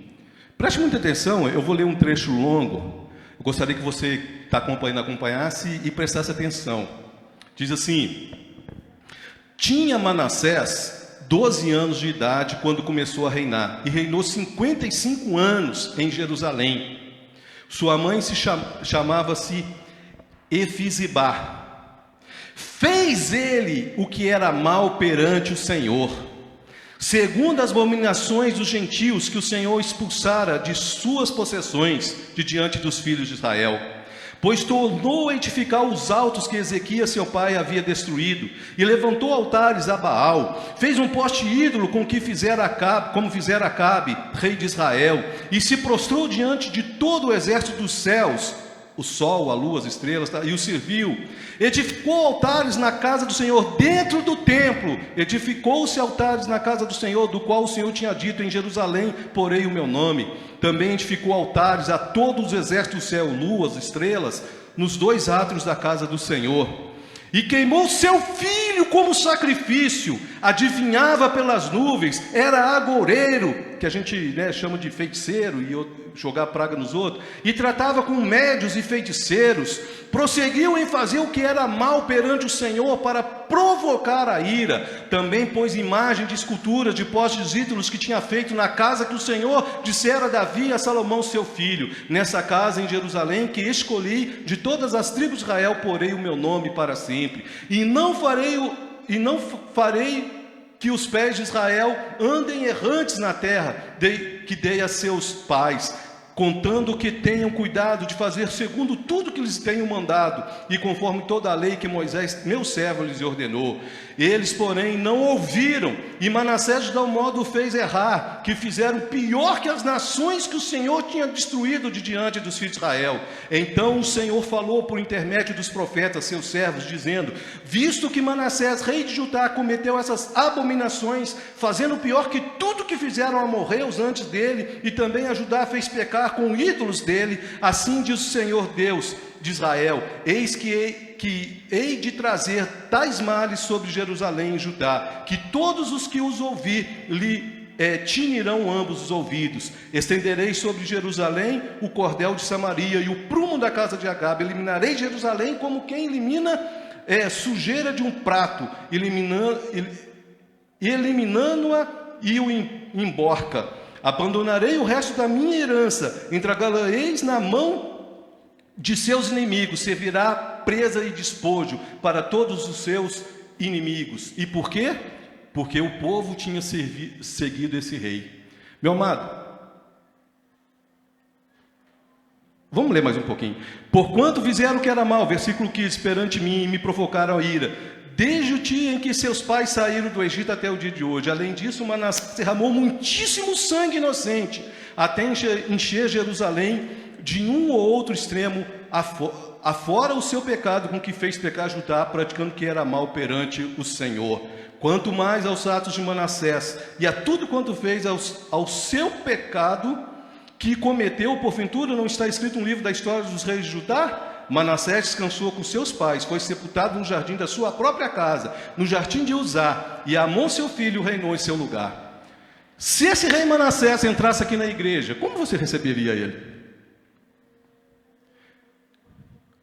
Preste muita atenção, eu vou ler um trecho longo. Eu gostaria que você que está acompanhasse e prestasse atenção. Diz assim: tinha Manassés 12 anos de idade quando começou a reinar, e reinou 55 anos em Jerusalém. Sua mãe chamava-se Efizibá. Fez ele o que era mal perante o Senhor. segundo as abominações dos gentios que o Senhor expulsara de suas possessões de diante dos filhos de Israel. Pois tornou a edificar os altos que Ezequias seu pai havia destruído, e levantou altares a Baal, fez um poste ídolo como fizera Acabe, rei de Israel, e se prostrou diante de todo o exército dos céus, o sol, a lua, as estrelas, e o serviu. Edificou altares na casa do Senhor dentro do templo. Edificou-se altares na casa do Senhor, do qual o Senhor tinha dito: em Jerusalém porei o meu nome. Também edificou altares a todos os exércitos do céu, luas, estrelas, nos 2 átrios da casa do Senhor. E queimou seu filho como sacrifício, adivinhava pelas nuvens, era agoureiro, que a gente chama de feiticeiro, e jogar praga nos outros, e tratava com médios e feiticeiros, prosseguiu em fazer o que era mal perante o Senhor, para provocar a ira. Também pôs imagem de esculturas de postes ídolos que tinha feito na casa que o Senhor dissera a Davi e a Salomão seu filho: nessa casa em Jerusalém que escolhi, de todas as tribos de Israel porei o meu nome para sempre, e não farei que os pés de Israel andem errantes na terra que dei a seus pais, contando que tenham cuidado de fazer segundo tudo que lhes tenho mandado, e conforme toda a lei que Moisés, meu servo, lhes ordenou. Eles, porém, não ouviram, e Manassés de tal modo fez errar, que fizeram pior que as nações que o Senhor tinha destruído de diante dos filhos de Israel. Então o Senhor falou por intermédio dos profetas, seus servos, dizendo: visto que Manassés, rei de Judá, cometeu essas abominações, fazendo pior que tudo que fizeram amorreus antes dele, e também a Judá fez pecar com ídolos dele, assim diz o Senhor Deus de Israel: eis que hei de trazer tais males sobre Jerusalém e Judá, que todos os que os ouvir lhe tinirão ambos os ouvidos. Estenderei sobre Jerusalém o cordel de Samaria e o prumo da casa de Acabe. Eliminarei Jerusalém como quem elimina sujeira de um prato, eliminando-a e o emborca. Abandonarei o resto da minha herança, entregá-la-eis na mão de seus inimigos, servirá presa e despojo para todos os seus inimigos. E por quê? Porque o povo tinha seguido esse rei. Meu amado, vamos ler mais um pouquinho. Porquanto fizeram o que era mal, versículo 15, perante mim, e me provocaram a ira, desde o dia em que seus pais saíram do Egito até o dia de hoje. Além disso, Manassés derramou muitíssimo sangue inocente, até encher Jerusalém de um ou outro extremo, afora o seu pecado com que fez pecar Judá, praticando o que era mal perante o Senhor. Quanto mais aos atos de Manassés, e a tudo quanto fez ao seu pecado que cometeu, porventura não está escrito no livro da história dos reis de Judá? Manassés descansou com seus pais, foi sepultado no jardim da sua própria casa, no jardim de Uzá, e Amon seu filho reinou em seu lugar. Se esse rei Manassés entrasse aqui na igreja, como você receberia ele?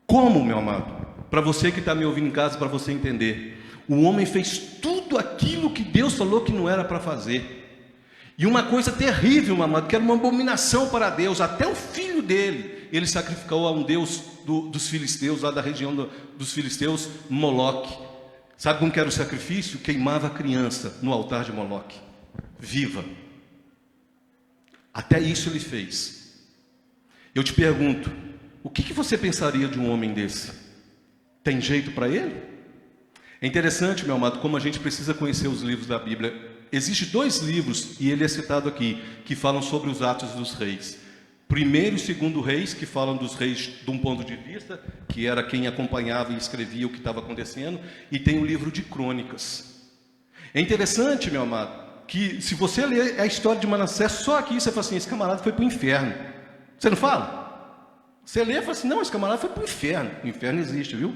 Como, meu amado? Para você que está me ouvindo em casa, para você entender, o homem fez tudo aquilo que Deus falou que não era para fazer. E uma coisa terrível, meu amado, que era uma abominação para Deus. Até o filho dele, ele sacrificou a um deus dos filisteus, lá da região dos filisteus, Moloque. Sabe como que era o sacrifício? Queimava a criança no altar de Moloque, viva. Até isso ele fez. Eu te pergunto, o que você pensaria de um homem desse? Tem jeito para ele? É interessante, meu amado, como a gente precisa conhecer os livros da Bíblia. Existem 2 livros, e ele é citado aqui, que falam sobre os atos dos reis. Primeiro e segundo reis, que falam dos reis de um ponto de vista, que era quem acompanhava e escrevia o que estava acontecendo, e tem o livro de crônicas. É interessante, meu amado, que se você ler a história de Manassés, só aqui você fala assim: esse camarada foi para o inferno. Você não fala? Você lê e fala assim: não, esse camarada foi para o inferno. O inferno existe, viu?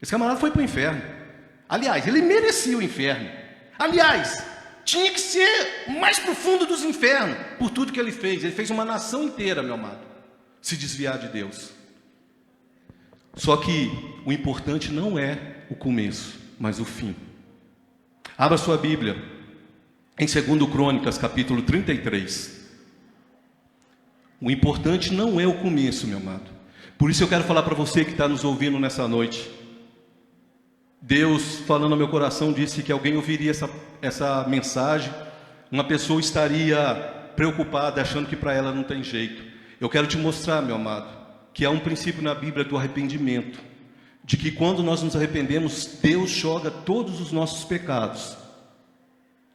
Esse camarada foi para o inferno. Aliás, ele merecia o inferno. Aliás, tinha que ser o mais profundo dos infernos, por tudo que ele fez. Ele fez uma nação inteira, meu amado, se desviar de Deus. Só que o importante não é o começo, mas o fim. Abra sua Bíblia em 2 Crônicas, capítulo 33. O importante não é o começo, meu amado. Por isso eu quero falar para você que está nos ouvindo nessa noite. Deus, falando ao meu coração, disse que alguém ouviria essa mensagem uma pessoa estaria preocupada, achando que para ela não tem jeito. Eu quero te mostrar, meu amado, que há um princípio na Bíblia do arrependimento, de que quando nós nos arrependemos, Deus joga todos os nossos pecados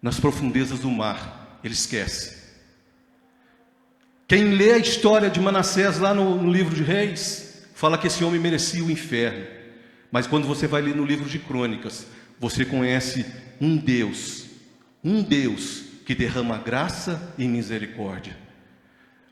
nas profundezas do mar. Ele esquece. Quem lê a história de Manassés lá no livro de Reis, fala que esse homem merecia o inferno. Mas quando você vai ler no livro de Crônicas, você conhece um Deus que derrama graça e misericórdia.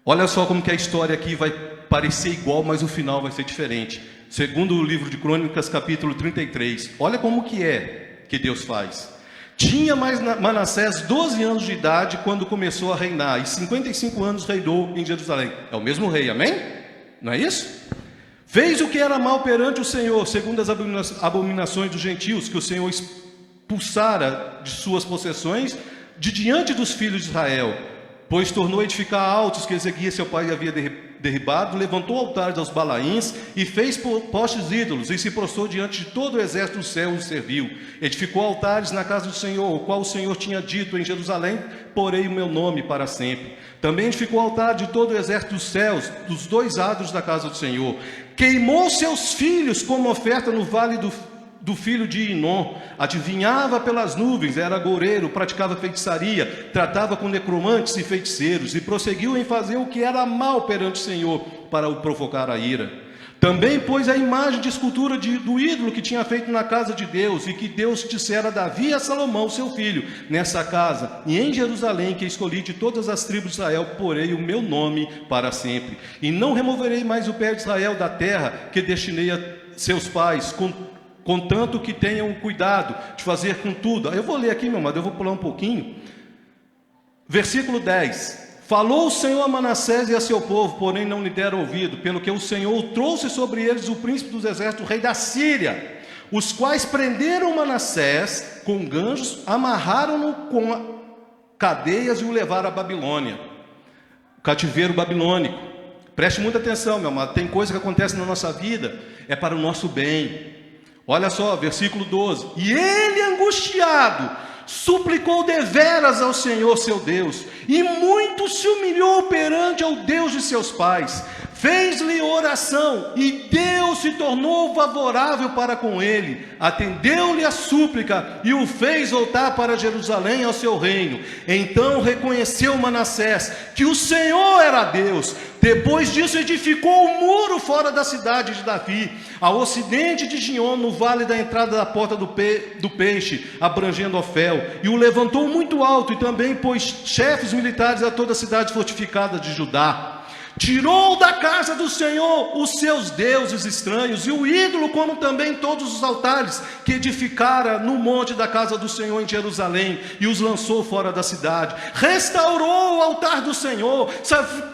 Olha só como que a história aqui vai parecer igual, mas o final vai ser diferente. Segundo o livro de Crônicas, capítulo 33. Olha como que é que Deus faz. Tinha Manassés 12 anos de idade quando começou a reinar, e 55 anos reinou em Jerusalém. É o mesmo rei, amém? Não é isso? Fez o que era mal perante o Senhor, segundo as abominações dos gentios, que o Senhor expulsara de suas possessões, de diante dos filhos de Israel. Pois tornou a edificar altos que Ezequias seu pai havia derribado, levantou altares aos Balaíns e fez postes ídolos, e se prostrou diante de todo o exército do céu e serviu. Edificou altares na casa do Senhor, o qual o Senhor tinha dito: em Jerusalém porei o meu nome para sempre. Também edificou altar de todo o exército dos céus, dos dois lados da casa do Senhor. Queimou seus filhos como oferta no vale do filho de Inom, adivinhava pelas nuvens, era agoureiro, praticava feitiçaria, tratava com necromantes e feiticeiros, e prosseguiu em fazer o que era mal perante o Senhor, para o provocar a ira. Também pôs a imagem de escultura do ídolo que tinha feito na casa de Deus, e que Deus dissera a Davi e a Salomão, seu filho: nessa casa e em Jerusalém, que escolhi de todas as tribos de Israel, porei o meu nome para sempre, e não removerei mais o pé de Israel da terra que destinei a seus pais, contanto que tenham cuidado de fazer com tudo. Eu vou ler aqui, meu amado, eu vou pular um pouquinho. Versículo 10. Falou o Senhor a Manassés e a seu povo, porém não lhe deram ouvido, pelo que o Senhor trouxe sobre eles o príncipe dos exércitos, o rei da Síria, os quais prenderam Manassés com ganchos, amarraram-no com cadeias e o levaram à Babilônia, o cativeiro babilônico. Preste muita atenção, meu amado, tem coisa que acontece na nossa vida, é para o nosso bem. Olha só, versículo 12. E ele, angustiado, suplicou deveras ao Senhor seu Deus, e muito se humilhou perante ao Deus de seus pais. Fez-lhe oração, e Deus se tornou favorável para com ele, atendeu-lhe a súplica, e o fez voltar para Jerusalém ao seu reino. Então reconheceu Manassés que o Senhor era Deus. Depois disso edificou um muro fora da cidade de Davi, ao ocidente de Gion, no vale da entrada da porta do peixe, abrangendo Ofel, e o levantou muito alto, e também pôs chefes militares a toda a cidade fortificada de Judá. Tirou da casa do Senhor os seus deuses estranhos, e o ídolo, como também todos os altares que edificara no monte da casa do Senhor em Jerusalém, e os lançou fora da cidade. Restaurou o altar do Senhor,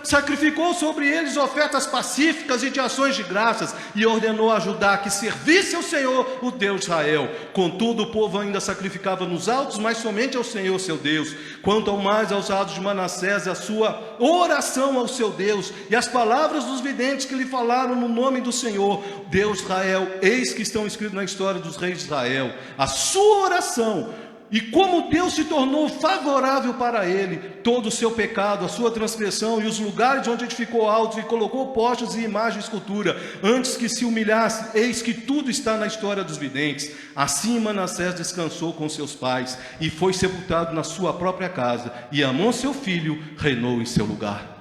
sacrificou sobre eles ofertas pacíficas e de ações de graças, e ordenou a Judá que servisse ao Senhor, o Deus de Israel. Contudo, o povo ainda sacrificava nos altos, mas somente ao Senhor seu Deus. Quanto ao mais aos atos de Manassés, a sua oração ao seu Deus, e as palavras dos videntes que lhe falaram no nome do Senhor, Deus de Israel, eis que estão escritos na história dos reis de Israel. A sua oração, e como Deus se tornou favorável para ele, todo o seu pecado, a sua transgressão, e os lugares onde edificou altos, e colocou postes e imagem e escultura, antes que se humilhasse, eis que tudo está na história dos videntes. Assim Manassés descansou com seus pais, e foi sepultado na sua própria casa, e Amon seu filho reinou em seu lugar.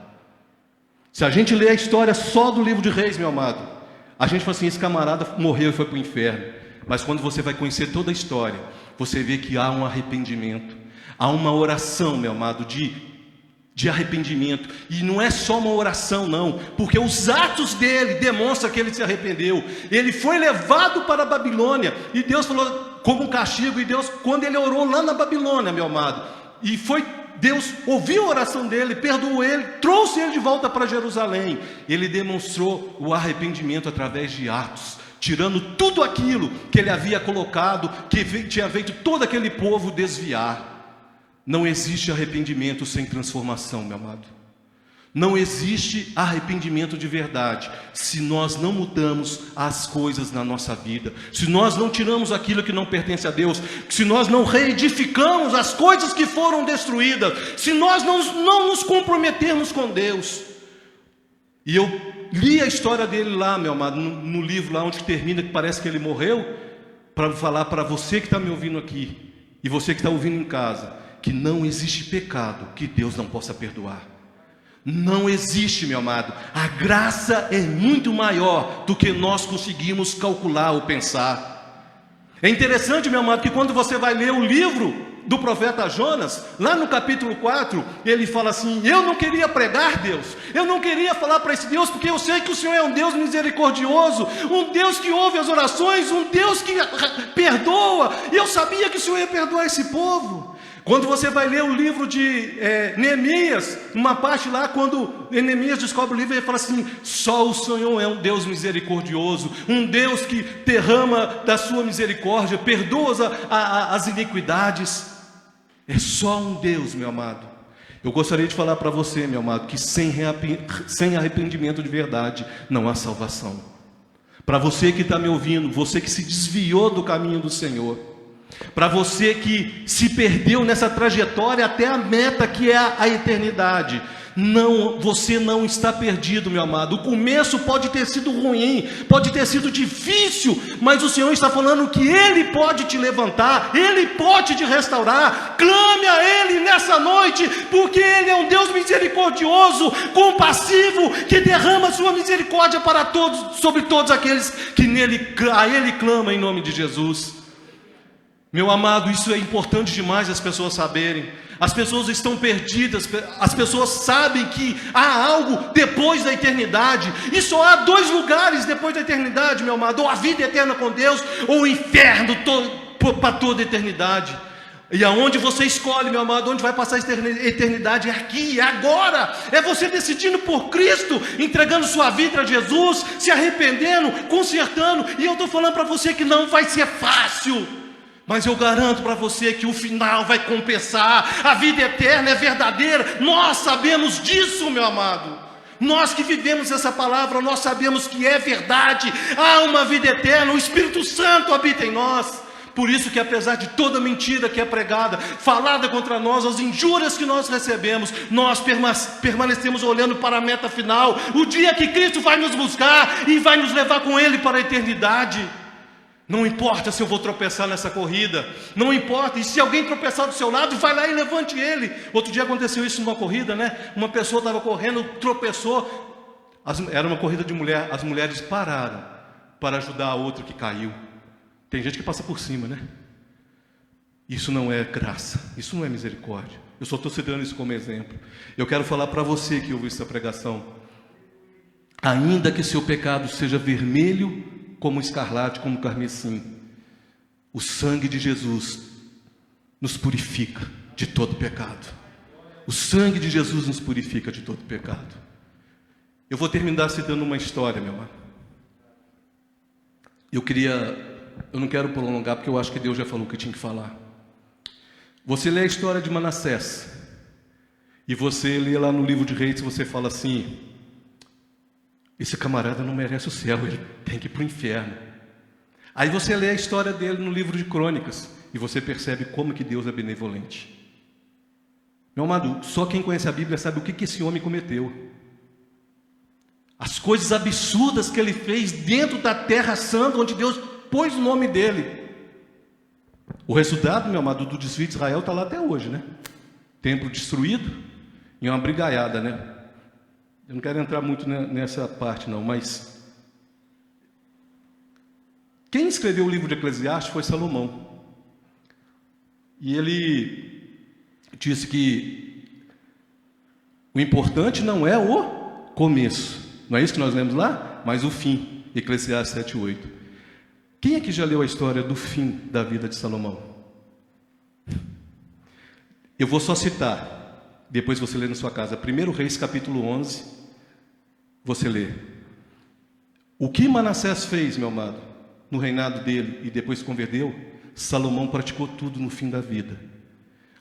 Se a gente lê a história só do livro de Reis, meu amado, a gente fala assim: esse camarada morreu e foi para o inferno. Mas quando você vai conhecer toda a história, você vê que há um arrependimento, há uma oração, meu amado, de arrependimento. E não é só uma oração, não, porque os atos dele demonstram que ele se arrependeu. Ele foi levado para a Babilônia, e Deus falou como um castigo. E Deus, quando ele orou lá na Babilônia, meu amado, e Deus ouviu a oração dele, perdoou ele, trouxe ele de volta para Jerusalém. Ele demonstrou o arrependimento através de atos, tirando tudo aquilo que ele havia colocado, que tinha feito todo aquele povo desviar. Não existe arrependimento sem transformação, meu amado. Não existe arrependimento de verdade se nós não mudamos as coisas na nossa vida, se nós não tiramos aquilo que não pertence a Deus, se nós não reedificamos as coisas que foram destruídas, se nós não nos comprometermos com Deus. E eu li a história dele lá, meu amado, no livro lá onde termina, que parece que ele morreu, para falar para você que está me ouvindo aqui, e você que está ouvindo em casa, que não existe pecado que Deus não possa perdoar. Não existe, meu amado. A graça é muito maior do que nós conseguimos calcular ou pensar. É interessante, meu amado, que quando você vai ler o livro do profeta Jonas, lá no capítulo 4, ele fala assim: eu não queria pregar, Deus, eu não queria falar para esse Deus, porque eu sei que o Senhor é um Deus misericordioso, um Deus que ouve as orações, um Deus que perdoa, e eu sabia que o Senhor ia perdoar esse povo. Quando você vai ler o livro de Neemias, uma parte lá, quando Neemias descobre o livro, ele fala assim: só o Senhor é um Deus misericordioso, um Deus que derrama da sua misericórdia, perdoa as iniquidades. É só um Deus, meu amado. Eu gostaria de falar para você, meu amado, que sem arrependimento de verdade não há salvação. Para você que está me ouvindo, você que se desviou do caminho do Senhor, para você que se perdeu nessa trajetória até a meta, que é a eternidade, não, você não está perdido, meu amado. O começo pode ter sido ruim, pode ter sido difícil, mas o Senhor está falando que Ele pode te levantar, Ele pode te restaurar. Clame a Ele nessa noite, porque Ele é um Deus misericordioso, compassivo, que derrama sua misericórdia para todos, sobre todos aqueles que a Ele clamam em nome de Jesus. Meu amado, isso é importante demais as pessoas saberem. As pessoas estão perdidas, as pessoas sabem que há algo depois da eternidade, e só há dois lugares depois da eternidade, meu amado: ou a vida eterna com Deus, ou o inferno para toda a eternidade. E aonde você escolhe, meu amado, onde vai passar a eternidade, é aqui, é agora. É você decidindo por Cristo, entregando sua vida a Jesus, se arrependendo, consertando. E eu estou falando para você que não vai ser fácil, mas eu garanto para você que o final vai compensar. A vida eterna é verdadeira. Nós sabemos disso, meu amado. Nós que vivemos essa palavra, nós sabemos que é verdade. Há uma vida eterna, o Espírito Santo habita em nós. Por isso que apesar de toda mentira que é pregada, falada contra nós, as injúrias que nós recebemos, nós permanecemos olhando para a meta final, o dia que Cristo vai nos buscar e vai nos levar com Ele para a eternidade. Não importa se eu vou tropeçar nessa corrida, não importa, e se alguém tropeçar do seu lado, vai lá e levante ele. Outro dia aconteceu isso numa corrida, né? Uma pessoa estava correndo, tropeçou, era uma corrida de mulher, as mulheres pararam para ajudar a outra que caiu. Tem gente que passa por cima, né? Isso não é graça, isso não é misericórdia. Eu só estou citando isso como exemplo. Eu quero falar para você que ouviu essa pregação: ainda que seu pecado seja vermelho como escarlate, como carmesim, o sangue de Jesus nos purifica de todo pecado. O sangue de Jesus nos purifica de todo pecado. Eu vou terminar citando uma história, meu amado. Eu não quero prolongar, porque eu acho que Deus já falou o que tinha que falar. Você lê a história de Manassés, e você lê lá no livro de Reis, você fala assim: esse camarada não merece o céu, ele tem que ir para o inferno. Aí você lê a história dele no livro de Crônicas, e você percebe como que Deus é benevolente. Meu amado, só quem conhece a Bíblia sabe o que esse homem cometeu. As coisas absurdas que ele fez dentro da terra santa, onde Deus pôs o nome dele. O resultado, meu amado, do desvio de Israel está lá até hoje, né? Templo destruído e uma brigaiada, né? Eu não quero entrar muito nessa parte não, mas quem escreveu o livro de Eclesiastes foi Salomão. E ele disse que o importante não é o começo, não é isso que nós lemos lá? Mas o fim, Eclesiastes 7:8. Quem aqui já leu a história do fim da vida de Salomão? Eu vou só citar, depois você lê na sua casa. 1 Reis capítulo 11, você lê. O que Manassés fez, meu amado, no reinado dele e depois se converteu, Salomão praticou tudo no fim da vida.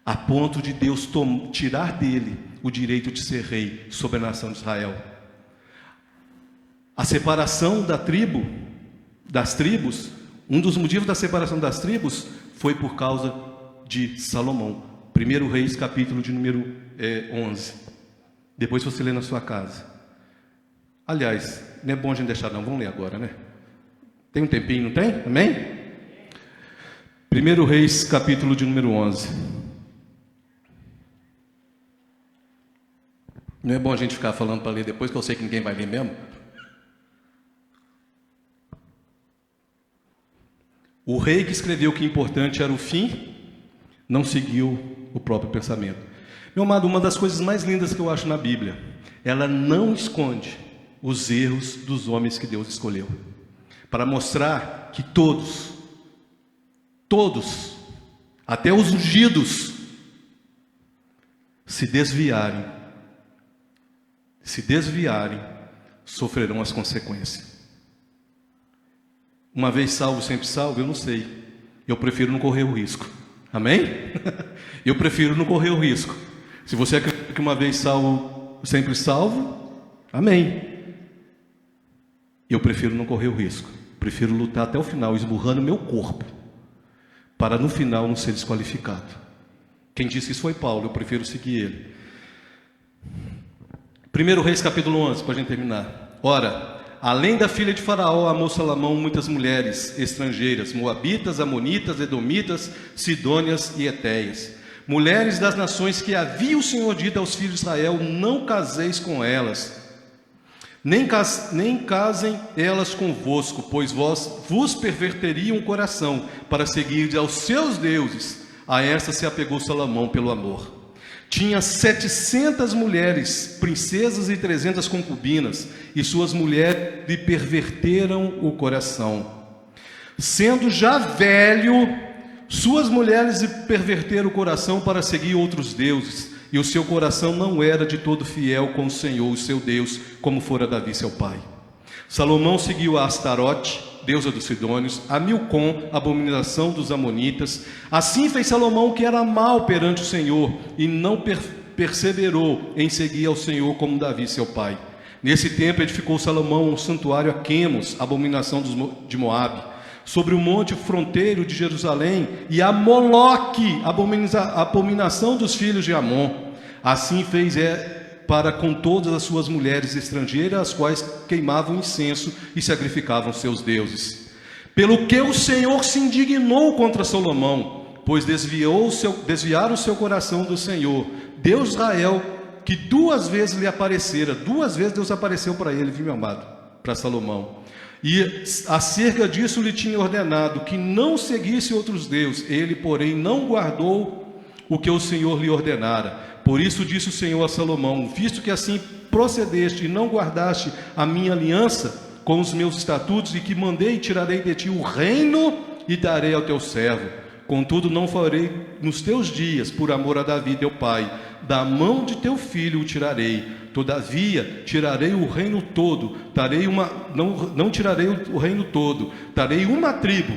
a ponto de Deus tirar dele o direito de ser rei sobre a nação de Israel. A separação das tribos, um dos motivos da separação das tribos foi por causa de Salomão. 1 Reis, capítulo de número 11. Depois você lê na sua casa. Aliás, não é bom a gente deixar não, vamos ler agora, né? Tem um tempinho, não tem? Amém? 1 Reis, capítulo de número 11. Não é bom a gente ficar falando para ler depois, que eu sei que ninguém vai ler mesmo. O rei que escreveu que o importante era o fim, não seguiu o próprio pensamento. Meu amado, uma das coisas mais lindas que eu acho na Bíblia, ela não esconde os erros dos homens que Deus escolheu, para mostrar que todos, até os ungidos, se desviarem, sofrerão as consequências. Uma vez salvo, sempre salvo, eu não sei. Eu prefiro não correr o risco. Amém? Eu prefiro não correr o risco. Se você acredita que uma vez salvo, sempre salvo, amém. Eu prefiro não correr o risco. Prefiro lutar até o final, esmurrando meu corpo, para no final não ser desqualificado. Quem disse isso foi Paulo, eu prefiro seguir ele. 1 Reis capítulo 11, para a gente terminar. Ora, além da filha de Faraó, amou Salomão muitas mulheres estrangeiras, moabitas, amonitas, edomitas, sidônias e etéias, mulheres das nações que havia o Senhor dito aos filhos de Israel: não caseis com elas, nem casem elas convosco, pois vos perverteriam o coração para seguir aos seus deuses. A esta se apegou Salomão pelo amor. Tinha 700 mulheres, princesas e 300 concubinas, e suas mulheres lhe perverteram o coração. Sendo já velho, suas mulheres lhe perverteram o coração para seguir outros deuses, e o seu coração não era de todo fiel com o Senhor, o seu Deus, como fora Davi, seu pai. Salomão seguiu a Astarote, deusa dos sidônios, a Milcom, abominação dos amonitas. Assim fez Salomão, que era mau perante o Senhor, e não perseverou em seguir ao Senhor como Davi, seu pai. Nesse tempo edificou Salomão um santuário a Quemos, abominação de Moabe, sobre o monte fronteiro de Jerusalém, e a Moloque, abominação dos filhos de Amon. Assim fez para com todas as suas mulheres estrangeiras, as quais queimavam incenso e sacrificavam seus deuses. Pelo que o Senhor se indignou contra Salomão, pois desviaram o seu coração do Senhor, Deus de Israel, que 2 vezes lhe aparecera. 2 vezes Deus apareceu para ele, viu, meu amado? Para Salomão. E acerca disso lhe tinha ordenado que não seguisse outros deuses. Ele, porém, não guardou o que o Senhor lhe ordenara. Por isso disse o Senhor a Salomão: visto que assim procedeste e não guardaste a minha aliança com os meus estatutos, e que mandei, tirarei de ti o reino e darei ao teu servo. Contudo, não farei nos teus dias, por amor a Davi teu pai, da mão de teu filho o tirarei. Todavia, tirarei o reino todo, não tirarei o reino todo, darei uma tribo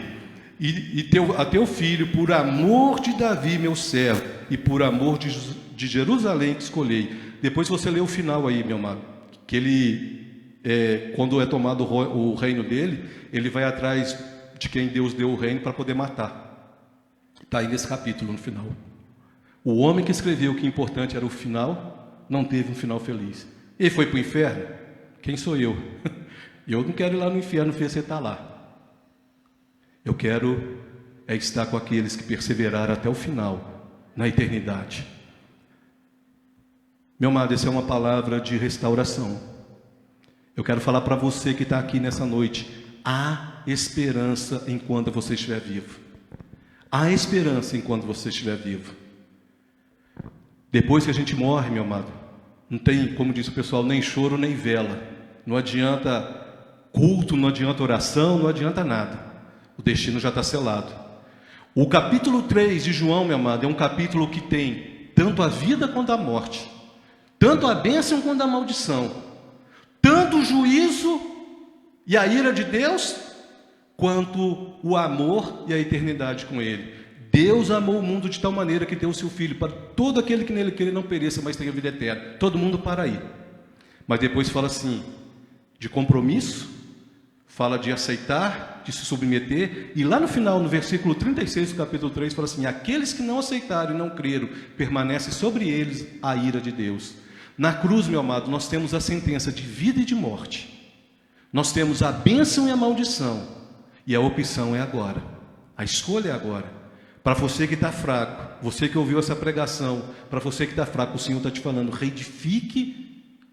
a teu filho, por amor de Davi meu servo, e por amor de Jerusalém que escolhei. Depois você lê o final aí, meu amado, que ele, quando é tomado o reino dele, ele vai atrás de quem Deus deu o reino para poder matar. Está aí nesse capítulo, no final. O homem que escreveu que o importante era o final, não teve um final feliz. Ele foi para o inferno? Quem sou eu? Eu não quero ir lá no inferno ver você estar lá. Eu quero estar com aqueles que perseveraram até o final, na eternidade. Meu amado, essa é uma palavra de restauração. Eu quero falar para você que está aqui nessa noite: há esperança enquanto você estiver vivo. Há esperança enquanto você estiver vivo. Depois que a gente morre, meu amado, não tem, como diz o pessoal, nem choro nem vela. Não adianta culto, não adianta oração, não adianta nada. O destino já está selado. O capítulo 3 de João, meu amado, é um capítulo que tem tanto a vida quanto a morte, tanto a bênção quanto a maldição, tanto o juízo e a ira de Deus, quanto o amor e a eternidade com Ele. Deus amou o mundo de tal maneira que deu o seu Filho para todo aquele que nele crê não pereça, mas tenha vida eterna. Todo mundo para aí. Mas depois fala assim, de compromisso, fala de aceitar, de se submeter, e lá no final, no versículo 36 do capítulo 3, fala assim, aqueles que não aceitaram e não creram, permanece sobre eles a ira de Deus. Na cruz, meu amado, nós temos a sentença de vida e de morte. Nós temos a bênção e a maldição. E a opção é agora. A escolha é agora. Para você que está fraco, você que ouviu essa pregação, para você que está fraco, o Senhor está te falando,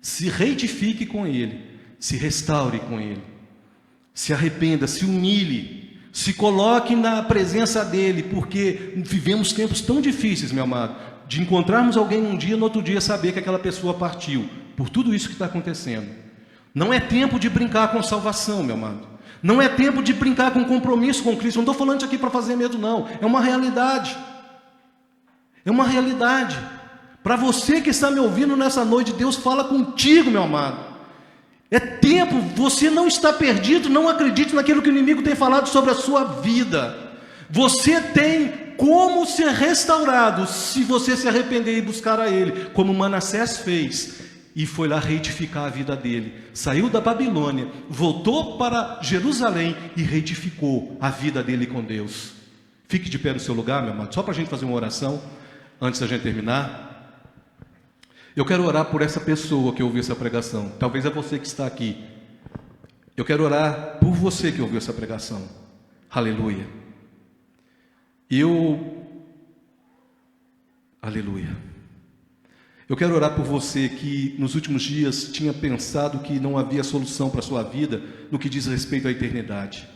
se reedifique com Ele, se restaure com Ele, se arrependa, se humilhe, se coloque na presença dEle, porque vivemos tempos tão difíceis, meu amado, de encontrarmos alguém um dia, no outro dia saber que aquela pessoa partiu, por tudo isso que está acontecendo. Não é tempo de brincar com salvação, meu amado. Não é tempo de brincar com compromisso com Cristo. Não estou falando isso aqui para fazer medo, não. É uma realidade. É uma realidade. Para você que está me ouvindo nessa noite, Deus fala contigo, meu amado. É tempo, você não está perdido, não acredite naquilo que o inimigo tem falado sobre a sua vida. Você tem como ser restaurado, se você se arrepender e buscar a Ele, como Manassés fez. E foi lá reedificar a vida dele. Saiu da Babilônia, voltou para Jerusalém e reedificou a vida dele com Deus. Fique de pé no seu lugar, meu amado, só para a gente fazer uma oração, antes da gente terminar. Eu quero orar por essa pessoa que ouviu essa pregação. Talvez é você que está aqui. Eu quero orar por você que ouviu essa pregação. Aleluia. Aleluia. Eu quero orar por você que nos últimos dias tinha pensado que não havia solução para a sua vida no que diz respeito à eternidade.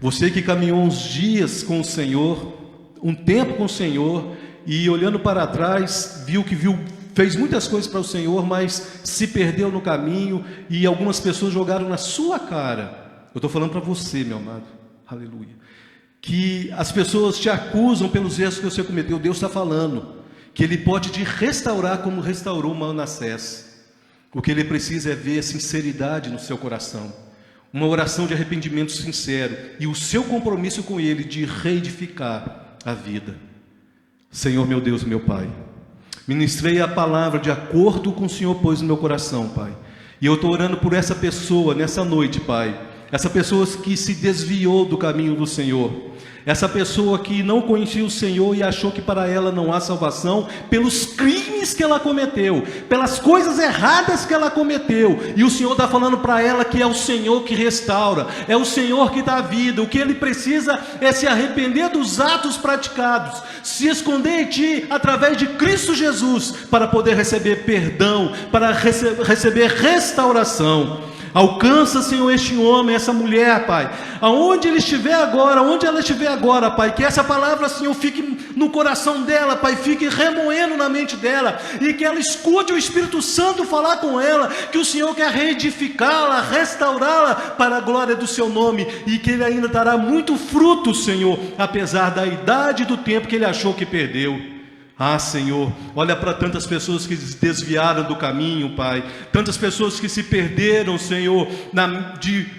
Você que caminhou uns dias com o Senhor, um tempo com o Senhor, e olhando para trás, fez muitas coisas para o Senhor, mas se perdeu no caminho e algumas pessoas jogaram na sua cara. Eu estou falando para você, meu amado, aleluia, que as pessoas te acusam pelos erros que você cometeu. Deus está falando que Ele pode te restaurar como restaurou Manassés. O que Ele precisa é ver sinceridade no seu coração, uma oração de arrependimento sincero e o seu compromisso com Ele de reedificar a vida. Senhor, meu Deus, meu Pai, ministrei a palavra de acordo com o Senhor pôs no meu coração, Pai, e eu estou orando por essa pessoa nessa noite, Pai, essa pessoa que se desviou do caminho do Senhor, essa pessoa que não conhecia o Senhor e achou que para ela não há salvação, pelos crimes que ela cometeu, pelas coisas erradas que ela cometeu, e o Senhor está falando para ela que é o Senhor que restaura, é o Senhor que dá vida. O que ele precisa é se arrepender dos atos praticados, se esconder em Ti através de Cristo Jesus, para poder receber perdão, para receber restauração. Alcança, Senhor, este homem, essa mulher, Pai, aonde ele estiver agora, onde ela estiver agora, Pai, que essa palavra, Senhor, fique no coração dela, Pai, fique remoendo na mente dela, e que ela escute o Espírito Santo falar com ela, que o Senhor quer reedificá-la, restaurá-la para a glória do Seu nome, e que Ele ainda dará muito fruto, Senhor, apesar da idade e do tempo que Ele achou que perdeu. Ah, Senhor, olha para tantas pessoas que se desviaram do caminho, Pai, tantas pessoas que se perderam, Senhor,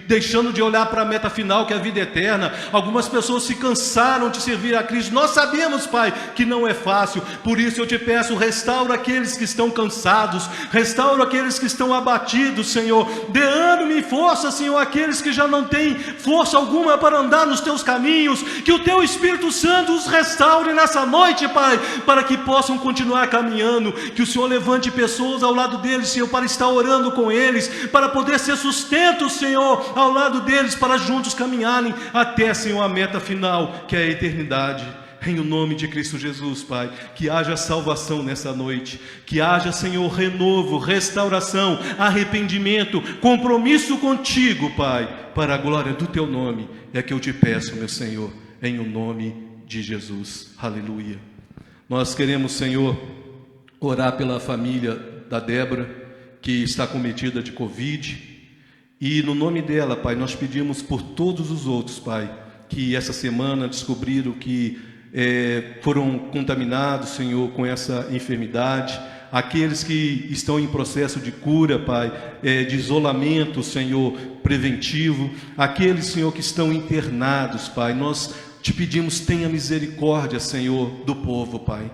deixando de olhar para a meta final, que é a vida eterna. Algumas pessoas se cansaram de servir a Cristo. Nós sabemos, Pai, que não é fácil, por isso eu te peço, restaura aqueles que estão cansados, restaura aqueles que estão abatidos, Senhor, dê ânimo e força, Senhor, aqueles que já não têm força alguma para andar nos Teus caminhos, que o Teu Espírito Santo os restaure nessa noite, Pai, para que possam continuar caminhando, que o Senhor levante pessoas ao lado deles, Senhor, para estar orando com eles, para poder ser sustento, Senhor, ao lado deles, para juntos caminharem até, Senhor, a meta final, que é a eternidade. Em o nome de Cristo Jesus, Pai, que haja salvação nessa noite, que haja, Senhor, renovo, restauração, arrependimento, compromisso contigo, Pai, para a glória do Teu nome, é que eu te peço, meu Senhor, em o nome de Jesus. Aleluia. Nós queremos, Senhor, orar pela família da Débora, que está cometida de Covid, e no nome dela, Pai, nós pedimos por todos os outros, Pai, que essa semana descobriram que foram contaminados, Senhor, com essa enfermidade, aqueles que estão em processo de cura, Pai, de isolamento, Senhor, preventivo, aqueles, Senhor, que estão internados, Pai, nós te pedimos, tenha misericórdia, Senhor, do povo, Pai.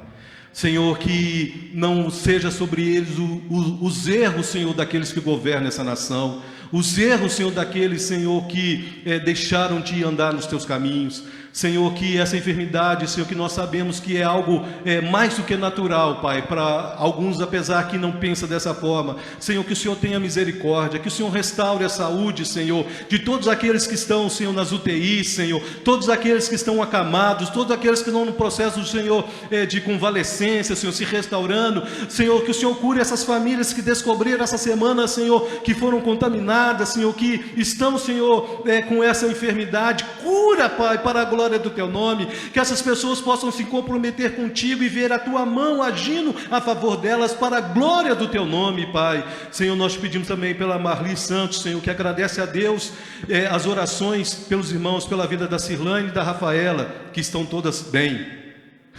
Senhor, que não seja sobre eles os erros, Senhor, daqueles que governam essa nação, os erros, Senhor, daqueles, Senhor, que deixaram de andar nos teus caminhos. Senhor, que essa enfermidade, Senhor, que nós sabemos que é algo mais do que natural, Pai, para alguns, apesar que não pensam dessa forma. Senhor, que o Senhor tenha misericórdia, que o Senhor restaure a saúde, Senhor, de todos aqueles que estão, Senhor, nas UTIs, Senhor, todos aqueles que estão acamados, todos aqueles que estão no processo, Senhor, de convalescência, Senhor, se restaurando. Senhor, que o Senhor cure essas famílias que descobriram essa semana, Senhor, que foram contaminadas, Senhor, que estão, Senhor, com essa enfermidade. Cura, Pai, para a glória do teu nome, que essas pessoas possam se comprometer contigo e ver a tua mão agindo a favor delas para a glória do teu nome, Pai. Senhor, nós te pedimos também pela Marli Santos, Senhor, que agradece a Deus as orações pelos irmãos, pela vida da Cirlane e da Rafaela, que estão todas bem.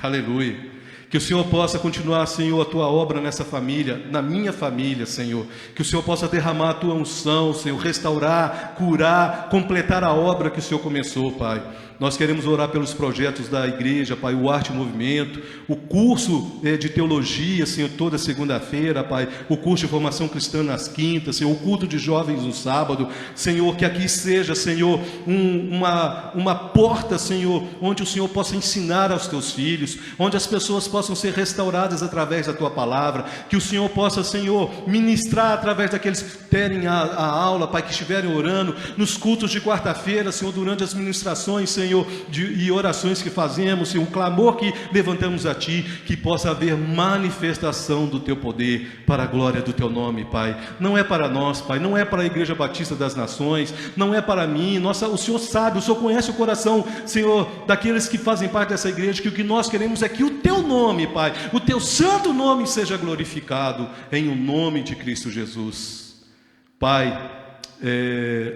Aleluia. Que o Senhor possa continuar, Senhor, a tua obra nessa família, na minha família, Senhor. Que o Senhor possa derramar a tua unção, Senhor, restaurar, curar, completar a obra que o Senhor começou, Pai. Nós queremos orar pelos projetos da igreja, Pai, o Arte Movimento, o curso de teologia, Senhor, toda segunda-feira, Pai, o curso de formação cristã nas quintas, Senhor, o culto de jovens no sábado, Senhor, que aqui seja, Senhor, uma porta, Senhor, onde o Senhor possa ensinar aos teus filhos, onde as pessoas possam ser restauradas através da tua palavra, que o Senhor possa, Senhor, ministrar através daqueles que terem a aula, Pai, que estiverem orando, nos cultos de quarta-feira, Senhor, durante as ministrações, Senhor, e orações que fazemos, Senhor, um clamor que levantamos a Ti, que possa haver manifestação do Teu poder para a glória do Teu nome, Pai. Não é para nós, Pai, não é para a Igreja Batista das Nações, não é para mim. O Senhor sabe, o Senhor conhece o coração, Senhor, daqueles que fazem parte dessa igreja, que o que nós queremos é que o Teu nome, Pai, o Teu santo nome seja glorificado em o nome de Cristo Jesus. Pai,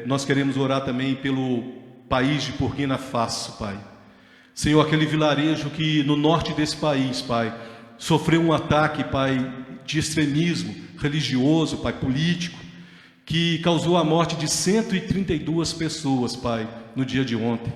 nós queremos orar também pelo país de Burkina Faso, Pai. Senhor, aquele vilarejo que no norte desse país, Pai, sofreu um ataque, Pai, de extremismo religioso, Pai, político, que causou a morte de 132 pessoas, Pai, no dia de ontem.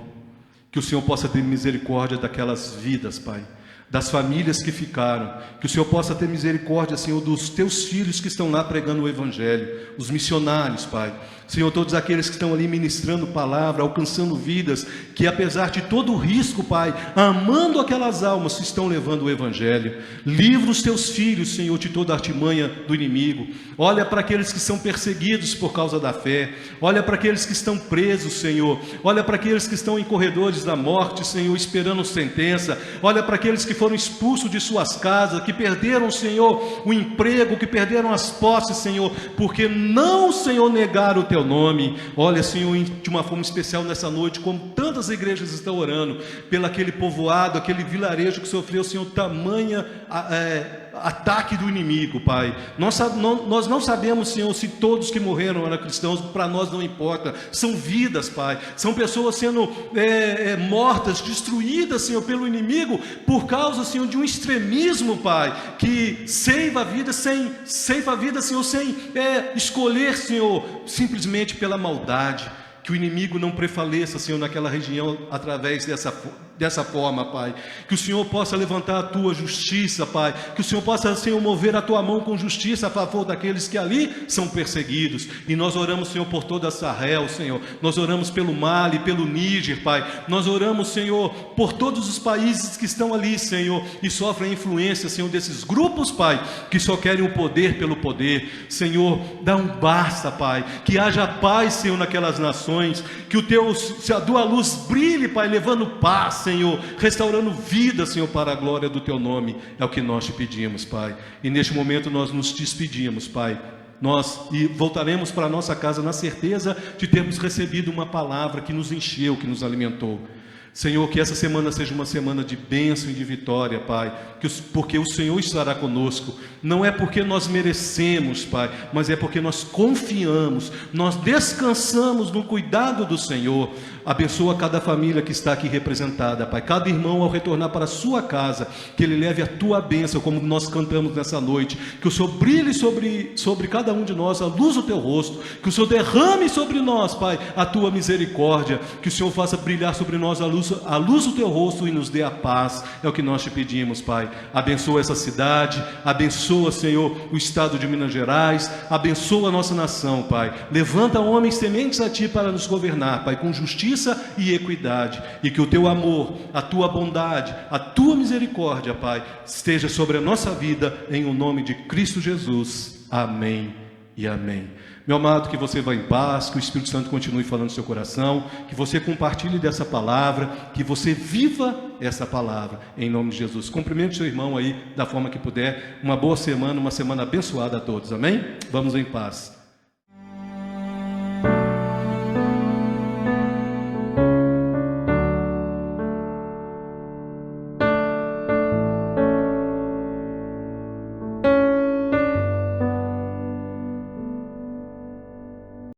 Que o Senhor possa ter misericórdia daquelas vidas, Pai, das famílias que ficaram, que o Senhor possa ter misericórdia, Senhor, dos teus filhos que estão lá pregando o Evangelho, os missionários, Pai. Senhor, todos aqueles que estão ali ministrando palavra, alcançando vidas, que apesar de todo o risco, Pai, amando aquelas almas, estão levando o Evangelho. Livra os teus filhos, Senhor, de toda a artimanha do inimigo. Olha para aqueles que são perseguidos por causa da fé. Olha para aqueles que estão presos, Senhor. Olha para aqueles que estão em corredores da morte, Senhor, esperando sentença. Olha para aqueles que foram expulsos de suas casas, que perderam, Senhor, o emprego, que perderam as posses, Senhor, porque não, Senhor, negaram o teu nome. Olha, Senhor, de uma forma especial nessa noite, como tantas igrejas estão orando pelo aquele povoado, aquele vilarejo que sofreu, Senhor, tamanha ataque do inimigo, Pai. Nós não sabemos, Senhor, se todos que morreram eram cristãos. Para nós não importa. São vidas, Pai. São pessoas sendo mortas, destruídas, Senhor, pelo inimigo, por causa, Senhor, de um extremismo, Pai, que ceifa a vida, Senhor, sem escolher, Senhor, simplesmente pela maldade. Que o inimigo não prevaleça, Senhor, naquela região através dessa forma, Pai. Que o Senhor possa levantar a tua justiça, Pai. Que o Senhor possa, Senhor, mover a tua mão com justiça a favor daqueles que ali são perseguidos. E nós oramos, Senhor, por toda a Sahel, Senhor. Nós oramos pelo Mali, pelo Níger, Pai. Nós oramos, Senhor, por todos os países que estão ali, Senhor, e sofrem a influência, Senhor, desses grupos, Pai, que só querem o poder pelo poder. Senhor, dá um basta, Pai. Que haja paz, Senhor, naquelas nações. Que a tua luz brilhe, Pai, levando paz, Senhor, restaurando vida, Senhor, para a glória do teu nome. É o que nós te pedimos, Pai. E neste momento nós nos despedimos, Pai. E voltaremos para a nossa casa na certeza de termos recebido uma palavra que nos encheu, que nos alimentou. Senhor, que essa semana seja uma semana de bênção e de vitória, Pai, porque o Senhor estará conosco. Não é porque nós merecemos, Pai, mas é porque nós confiamos, nós descansamos no cuidado do Senhor. Abençoa cada família que está aqui representada, Pai. Cada irmão ao retornar para a sua casa, que ele leve a tua bênção, como nós cantamos nessa noite. Que o Senhor brilhe sobre cada um de nós a luz do teu rosto. Que o Senhor derrame sobre nós, Pai, a tua misericórdia. Que o Senhor faça brilhar sobre nós a luz do teu rosto e nos dê a paz. É o que nós te pedimos, Pai. Abençoa essa cidade, abençoa, Senhor, o estado de Minas Gerais, abençoa a nossa nação, Pai. Levanta homens tementes a ti para nos governar, Pai, com justiça e equidade. E que o teu amor, a tua bondade, a tua misericórdia, Pai, esteja sobre a nossa vida, em o nome de Cristo Jesus. Amém e amém. Meu amado, que você vá em paz, que o Espírito Santo continue falando no seu coração, que você compartilhe dessa palavra, que você viva essa palavra, em nome de Jesus. Cumprimente seu irmão aí da forma que puder. Uma boa semana, uma semana abençoada a todos, amém? Vamos em paz.